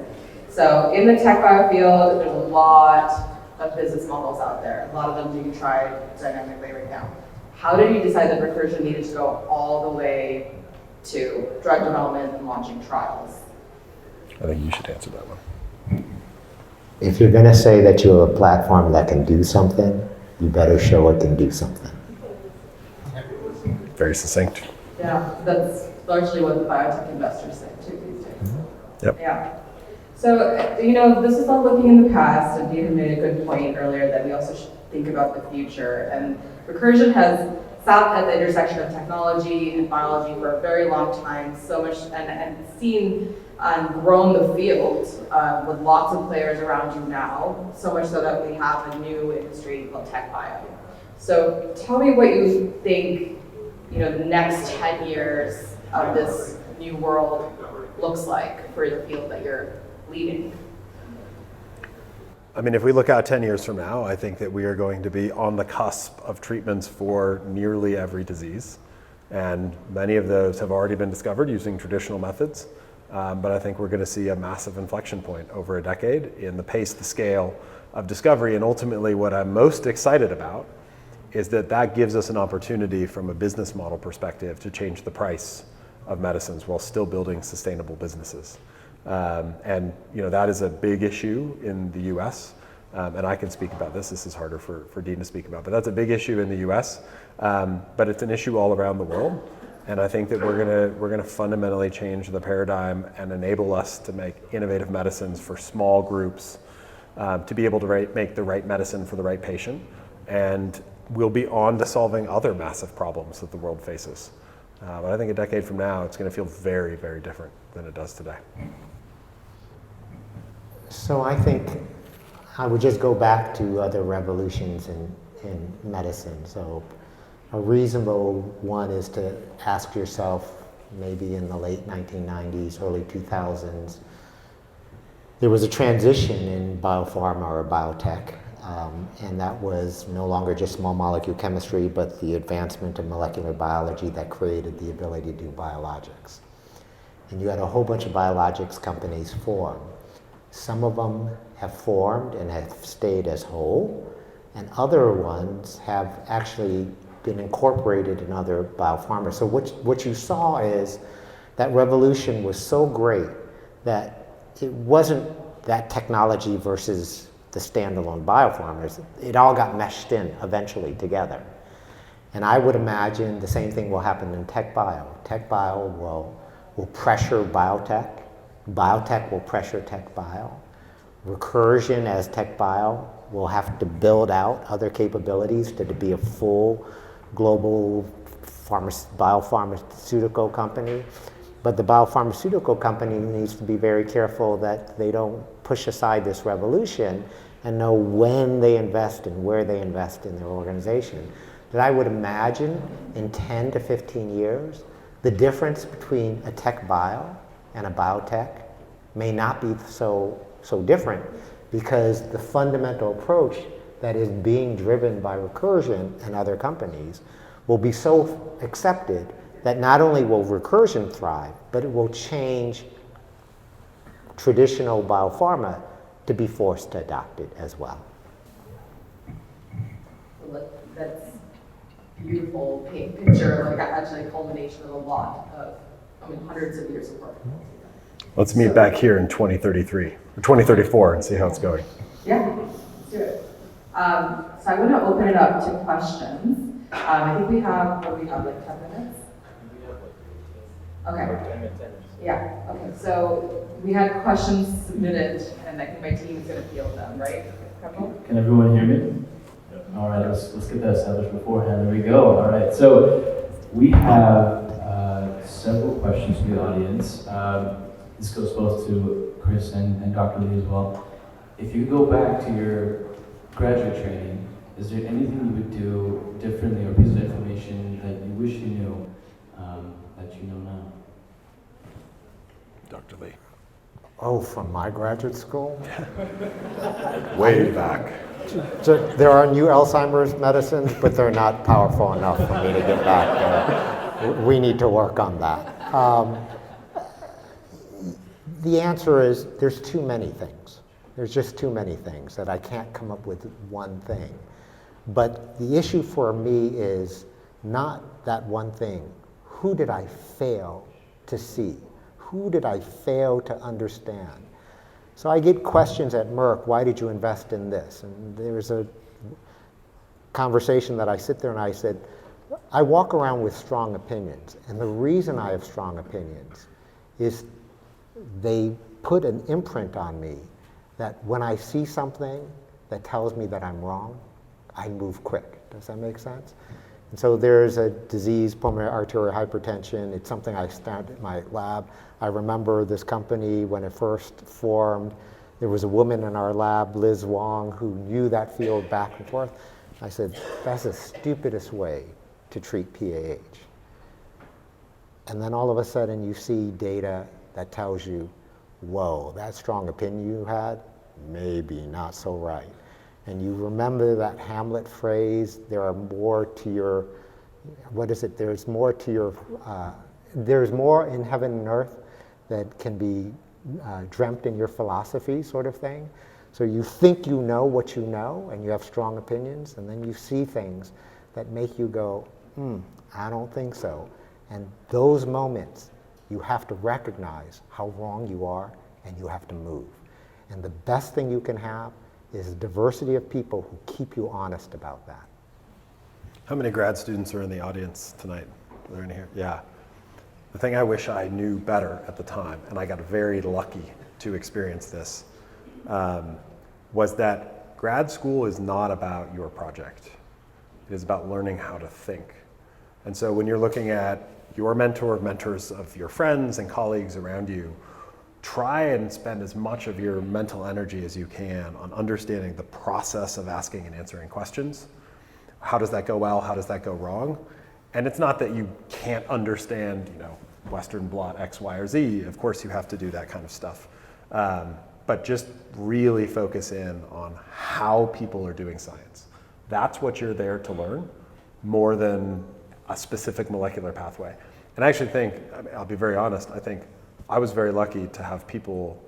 So in the tech bio field, there's a lot of business models out there. A lot of them do try dynamically right now. How did you decide that Recursion needed to go all the way to drug development and launching trials? I think you should answer that one. If you're going to say that you have a platform that can do something, you better show it can do something. Very succinct. Yeah, that's largely what the biotech investors say too these days. Mm-hmm. Yep. Yeah. So, this is all looking in the past, and Dean made a good point earlier that we also should think about the future. And Recursion has sat at the intersection of technology and biology for a very long time, so much, and seen and grown the field with lots of players around you now, so much so that we have a new industry called tech bio. So tell me what you think, the next 10 years of this new world looks like for the field that you're leading. I mean, if we look out 10 years from now, I think that we are going to be on the cusp of treatments for nearly every disease. And many of those have already been discovered using traditional methods. But I think we're going to see a massive inflection point over a decade in the pace, the scale of discovery. And ultimately, what I'm most excited about is that gives us an opportunity from a business model perspective to change the price of medicines while still building sustainable businesses. And that is a big issue in the US. And I can speak about this. This is harder for Dean to speak about, but that's a big issue in the US. But it's an issue all around the world. And I think that we're gonna fundamentally change the paradigm and enable us to make innovative medicines for small groups, to be able to make the right medicine for the right patient. And we'll be on to solving other massive problems that the world faces. But I think a decade from now, it's gonna feel very, very different than it does today. So I think I would just go back to other revolutions in medicine. So a reasonable one is to ask yourself, maybe in the late 1990s, early 2000s, there was a transition in biopharma or biotech, and that was no longer just small molecule chemistry, but the advancement of molecular biology that created the ability to do biologics. And you had a whole bunch of biologics companies form. Some of them have formed and have stayed as whole, and other ones have actually been incorporated in other biopharma. So what you saw is that revolution was so great that it wasn't that technology versus the standalone biopharmas. It all got meshed in eventually together. And I would imagine the same thing will happen in tech bio. Tech bio will pressure biotech. Biotech will pressure tech bio. Recursion as tech bio will have to build out other capabilities to be a full global biopharmaceutical company. But the biopharmaceutical company needs to be very careful that they don't push aside this revolution and know when they invest and where they invest in their organization. That I would imagine in 10 to 15 years, the difference between a tech bio and a biotech may not be so different, because the fundamental approach that is being driven by Recursion and other companies will be so accepted that not only will Recursion thrive, but it will change traditional biopharma to be forced to adopt it as well. That's beautiful picture, like actually a culmination of a lot of, hundreds of years of work. Let's meet back here in 2033 or 2034 and see how it's going. Yeah, let's do it. So I want to open it up to questions. I think we have like 10 minutes? Okay. Yeah, okay, so we had questions submitted, and I think my team is going to field them, right? Can everyone hear me? All right, let's get that established beforehand. There we go. All right, so we have several questions from the audience. This goes both to Chris and Dr. Lee as well. If you go back to your graduate training, is there anything you would do differently or piece of information that you wish you knew that you know now? Dr. Lee. Oh, from my graduate school? Way back. So there are new Alzheimer's medicines, but they're not powerful enough for me to get back there. We need to work on that. The answer is there's too many things. There's just too many things that I can't come up with one thing. But the issue for me is not that one thing. Who did I fail to see? Who did I fail to understand? So I get questions at Merck, why did you invest in this? And there's a conversation that I sit there and I said, I walk around with strong opinions. And the reason I have strong opinions is they put an imprint on me that when I see something that tells me that I'm wrong, I move quick. Does that make sense? And so there's a disease, pulmonary arterial hypertension. It's something I started at my lab. I remember this company when it first formed. There was a woman in our lab, Liz Wong, who knew that field back and forth. I said, that's the stupidest way to treat PAH. And then all of a sudden you see data that tells you, whoa, that strong opinion you had, maybe not so right. And you remember that Hamlet phrase, there are more to your, what is it? There's more to your, there's more in heaven and earth that can be dreamt in your philosophy, sort of thing. So you think you know what you know, and you have strong opinions, and then you see things that make you go, I don't think so. And those moments, you have to recognize how wrong you are, and you have to move. And the best thing you can have is a diversity of people who keep you honest about that. How many grad students are in the audience tonight? Are there any here? Yeah. The thing I wish I knew better at the time, and I got very lucky to experience this, was that grad school is not about your project. It is about learning how to think. And so when you're looking at your mentor, mentors of your friends and colleagues around you, try and spend as much of your mental energy as you can on understanding the process of asking and answering questions. How does that go well? How does that go wrong? And it's not that you can't understand, Western blot X, Y, or Z. Of course you have to do that kind of stuff. but just really focus in on how people are doing science. That's what you're there to learn, more than a specific molecular pathway. And I actually think, I mean, I'll be very honest, I think I was very lucky to have people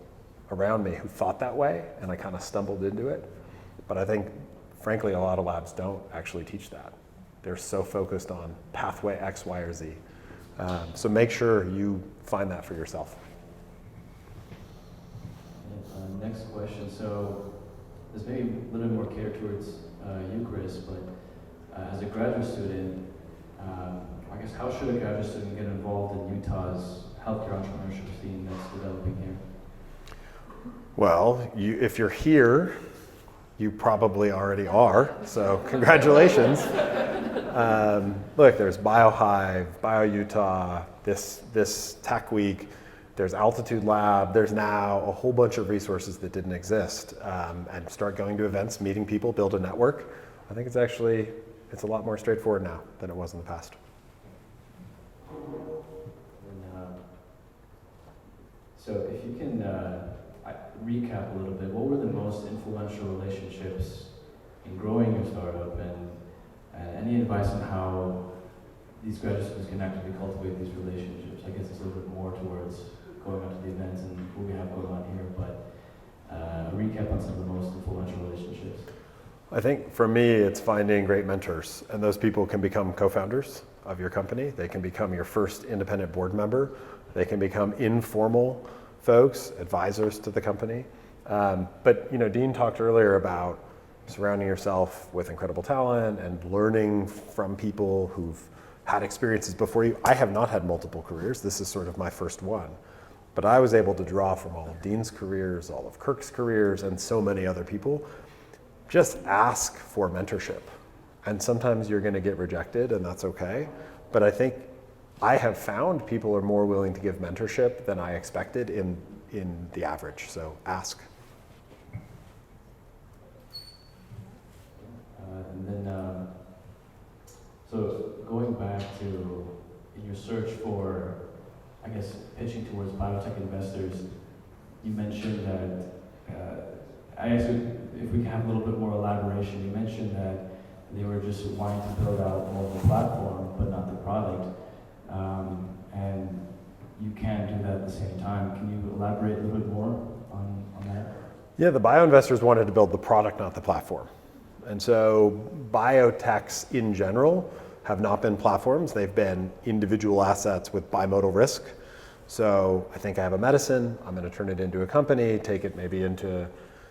around me who thought that way, and I kind of stumbled into it. But I think, frankly, a lot of labs don't actually teach that. They're so focused on pathway X, Y, or Z. So make sure you find that for yourself. Next question. So this may be a little bit more catered towards you, Chris, but as a graduate student, I guess how should a graduate student get involved in Utah's healthcare entrepreneurship scene that's developing here? Well, if you're here, you probably already are, so congratulations. Look, there's BioHive, BioUtah, this Tech Week, there's Altitude Lab, there's now a whole bunch of resources that didn't exist, and start going to events, meeting people, build a network. I think it's a lot more straightforward now than it was in the past. So if you can recap a little bit, what were the most influential relationships in growing your startup, and any advice on how these graduate students can actively cultivate these relationships? I guess it's a little bit more towards going out to the events and what we have going on here, but a recap on some of the most influential relationships. I think for me, it's finding great mentors, and those people can become co-founders of your company. They can become your first independent board member. They can become informal folks, advisors to the company. But Dean talked earlier about surrounding yourself with incredible talent and learning from people who've had experiences before you. I have not had multiple careers. This is sort of my first one. But I was able to draw from all of Dean's careers, all of Kirk's careers, and so many other people. Just ask for mentorship. And sometimes you're going to get rejected, and that's okay. But I think I have found people are more willing to give mentorship than I expected in the average. So ask. So going back to in your search for, I guess, pitching towards biotech investors, you mentioned that, I guess if we can have a little bit more elaboration, you mentioned that they were just wanting to build out more of the platform, but not the product. And you can't do that at the same time. Can you elaborate a little bit more on that? Yeah, the bio investors wanted to build the product, not the platform. And so biotechs in general have not been platforms. They've been individual assets with bimodal risk. So I think I have a medicine, I'm going to turn it into a company, take it maybe into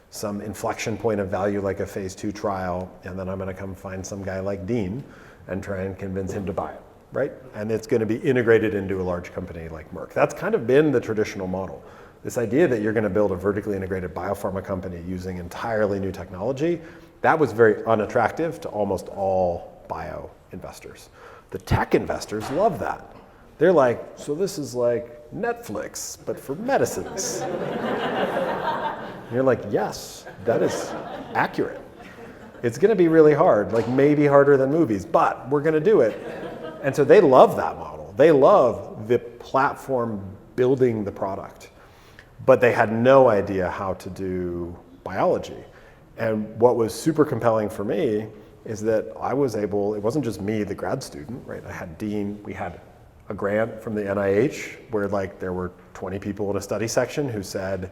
some inflection point of value like a phase 2 trial, and then I'm going to come find some guy like Dean and try and convince him to buy it, right? And it's going to be integrated into a large company like Merck. That's kind of been the traditional model. This idea that you're going to build a vertically integrated biopharma company using entirely new technology, that was very unattractive to almost all bio investors. The tech investors love that. They're like, so this is like Netflix, but for medicines. And you're like, yes, that is accurate. It's going to be really hard, like maybe harder than movies, but we're going to do it. And so they love that model. They love the platform building the product, but they had no idea how to do biology. And what was super compelling for me is that I was able, it wasn't just me, the grad student, right? I had Dean, we had a grant from the NIH where like there were 20 people in a study section who said,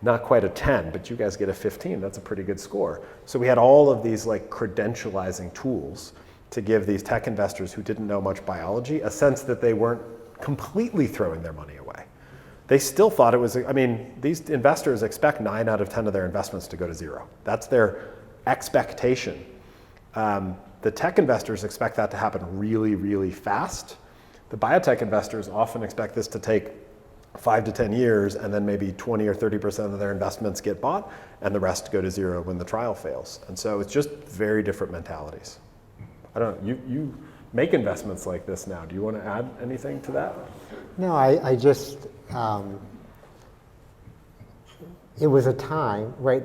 not quite a 10, but you guys get a 15, that's a pretty good score. So we had all of these like credentializing tools to give these tech investors who didn't know much biology a sense that they weren't completely throwing their money away. They still thought it was, I mean, these investors expect 9 out of 10 of their investments to go to zero. That's their expectation. The tech investors expect that to happen really, really fast. The biotech investors often expect this to take 5 to 10 years, and then maybe 20 or 30% of their investments get bought, and the rest go to zero when the trial fails. And so it's just very different mentalities. I don't know, you make investments like this now. Do you want to add anything to that? No, I just, it was a time, right?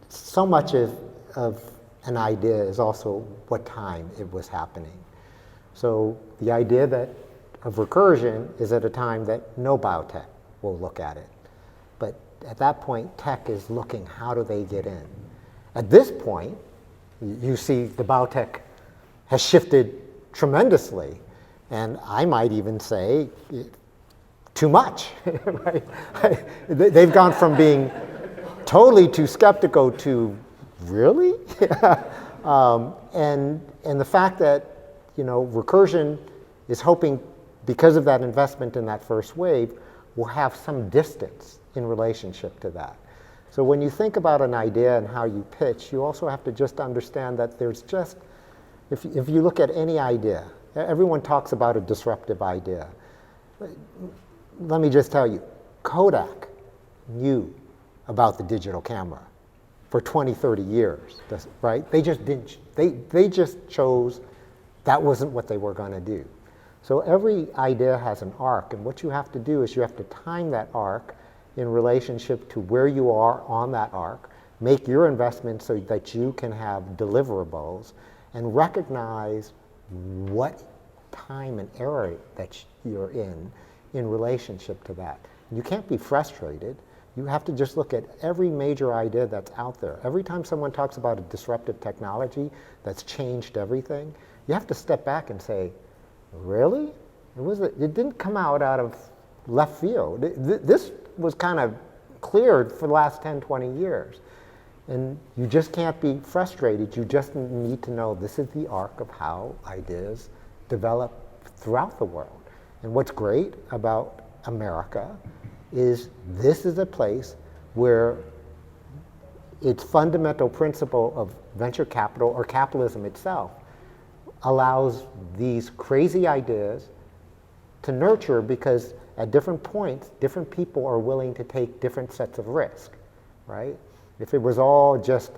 So much of an idea is also what time it was happening. So the idea of recursion is at a time that no biotech will look at it. But at that point, tech is looking, how do they get in? At this point, you see the biotech has shifted tremendously. And I might even say too much, right? They've gone from being totally too skeptical to really? And the fact that, Recursion is hoping, because of that investment in that first wave, will have some distance in relationship to that. So when you think about an idea and how you pitch, you also have to just understand that there's just, if you look at any idea, everyone talks about a disruptive idea. Let me just tell you, Kodak knew about the digital camera for 20, 30 years, right? They just didn't, they just chose that wasn't what they were going to do. So every idea has an arc, and what you have to do is you have to time that arc in relationship to where you are on that arc, make your investment so that you can have deliverables, and recognize what time and era that you're in relationship to that. You can't be frustrated. You have to just look at every major idea that's out there. Every time someone talks about a disruptive technology that's changed everything, you have to step back and say, really? It didn't come out of left field. This was kind of cleared for the last 10, 20 years. And you just can't be frustrated. You just need to know this is the arc of how ideas develop throughout the world. And what's great about America is this is a place where its fundamental principle of venture capital, or capitalism itself, allows these crazy ideas to nurture, because at different points, different people are willing to take different sets of risk, right? If it was all just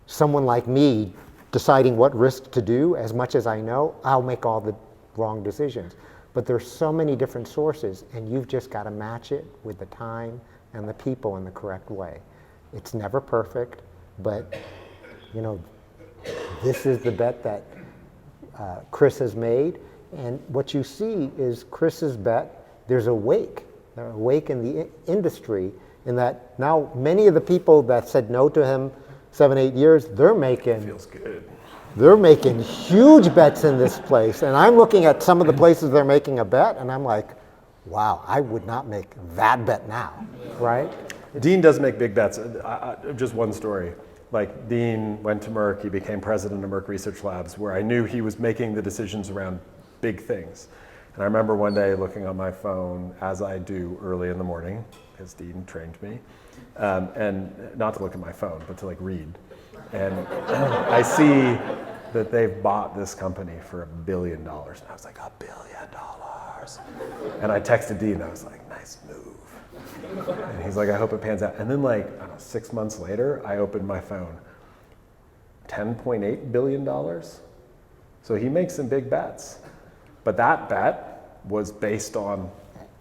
someone like me deciding what risk to do, as much as I know, I'll make all the wrong decisions. But there's so many different sources, and you've just got to match it with the time and the people in the correct way. It's never perfect, but this is the bet that Chris has made. And what you see is Chris's bet, there's a wake. There's a wake in the industry, in that now many of the people that said no to him 7, 8 years, they're making Feels good. They're making huge bets in this place. And I'm looking at some of the places they're making a bet, and I'm like, wow, I would not make that bet now, right? Dean does make big bets. Just one story. Like, Dean went to Merck, he became president of Merck Research Labs, where I knew he was making the decisions around big things. And I remember one day looking on my phone, as I do early in the morning, because Dean trained me, and not to look at my phone, but to read. And I see that they've bought this company for $1 billion. And I was like, $1 billion. And I texted Dean, I was like, nice move. And he's like, I hope it pans out. And then 6 months later, I opened my phone, $10.8 billion. So he makes some big bets. But that bet was based on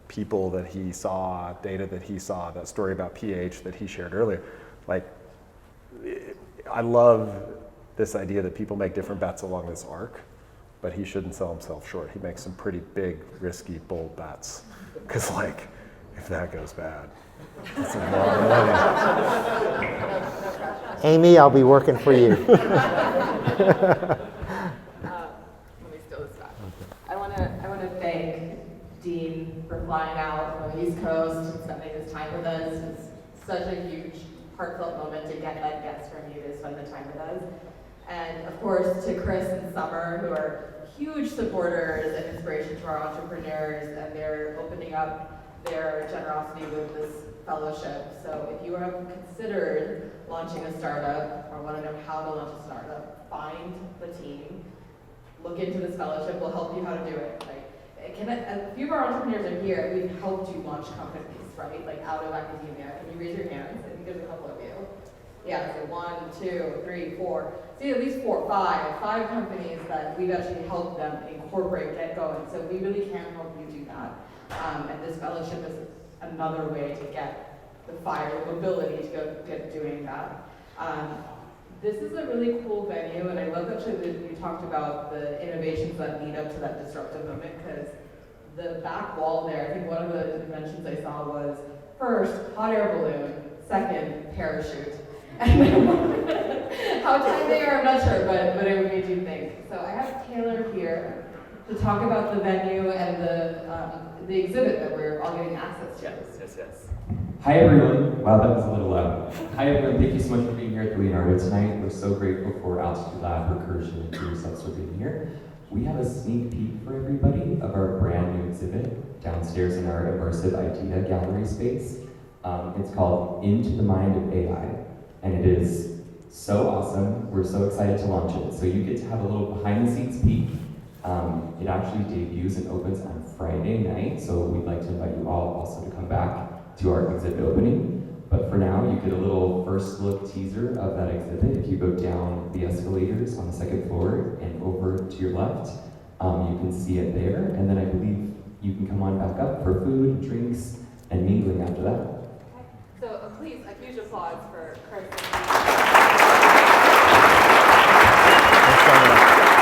people that he saw, data that he saw, that story about pH that he shared earlier. I love this idea that people make different bets along this arc, but he shouldn't sell himself short. He makes some pretty big, risky, bold bets. Because if that goes bad, that's a lot of money. Amy, I'll be working for you. Let me steal this back. I want to thank Dean for flying out from the East Coast and spending his time with us. It's such a huge, heartfelt moment to get that guest from you to spend the time with us. And of course, to Chris and Summer, who are huge supporters and inspiration to our entrepreneurs, and they're opening up their generosity with this fellowship. So if you have considered launching a startup or want to know how to launch a startup, find the team, look into this fellowship, we'll help you how to do it. A few of our entrepreneurs are here, and we've helped you launch companies, right? Out of academia. Can you raise your hands? I think there's a couple of you. Yeah, so 1, 2, 3, 4. See, at least 4, 5 companies that we've actually helped them incorporate, get going. So we really can help you do that. And this fellowship is another way to get the fire, the mobility to go get doing that. This is a really cool venue, and I love actually that you talked about the innovations that lead up to that disruptive moment, because the back wall there, I think one of the inventions I saw was first, hot air balloon, second, parachute. And then how tight they are, I'm not sure, but it would make you think. So I have Taylor here to talk about the venue and the exhibit that we're all getting access to. Yes. Hi everyone. Wow, that was a little loud. Hi everyone, thank you so much for being here at the Leonardo tonight. We're so grateful for Altitude Lab, Recursion, and for yourselves for being here. We have a sneak peek for everybody of our brand new exhibit downstairs in our immersive idea gallery space. It's called Into the Mind of AI, and it is so awesome. We're so excited to launch it. So you get to have a little behind the scenes peek. It actually debuts and opens on Friday night, so we'd like to invite you all also to come back to our exhibit opening. But for now, you get a little first look teaser of that exhibit. If you go down the escalators on the second floor and over to your left, you can see it there. And then I believe you can come on back up for food, drinks, and mingling after that. Okay. So please, a huge applause for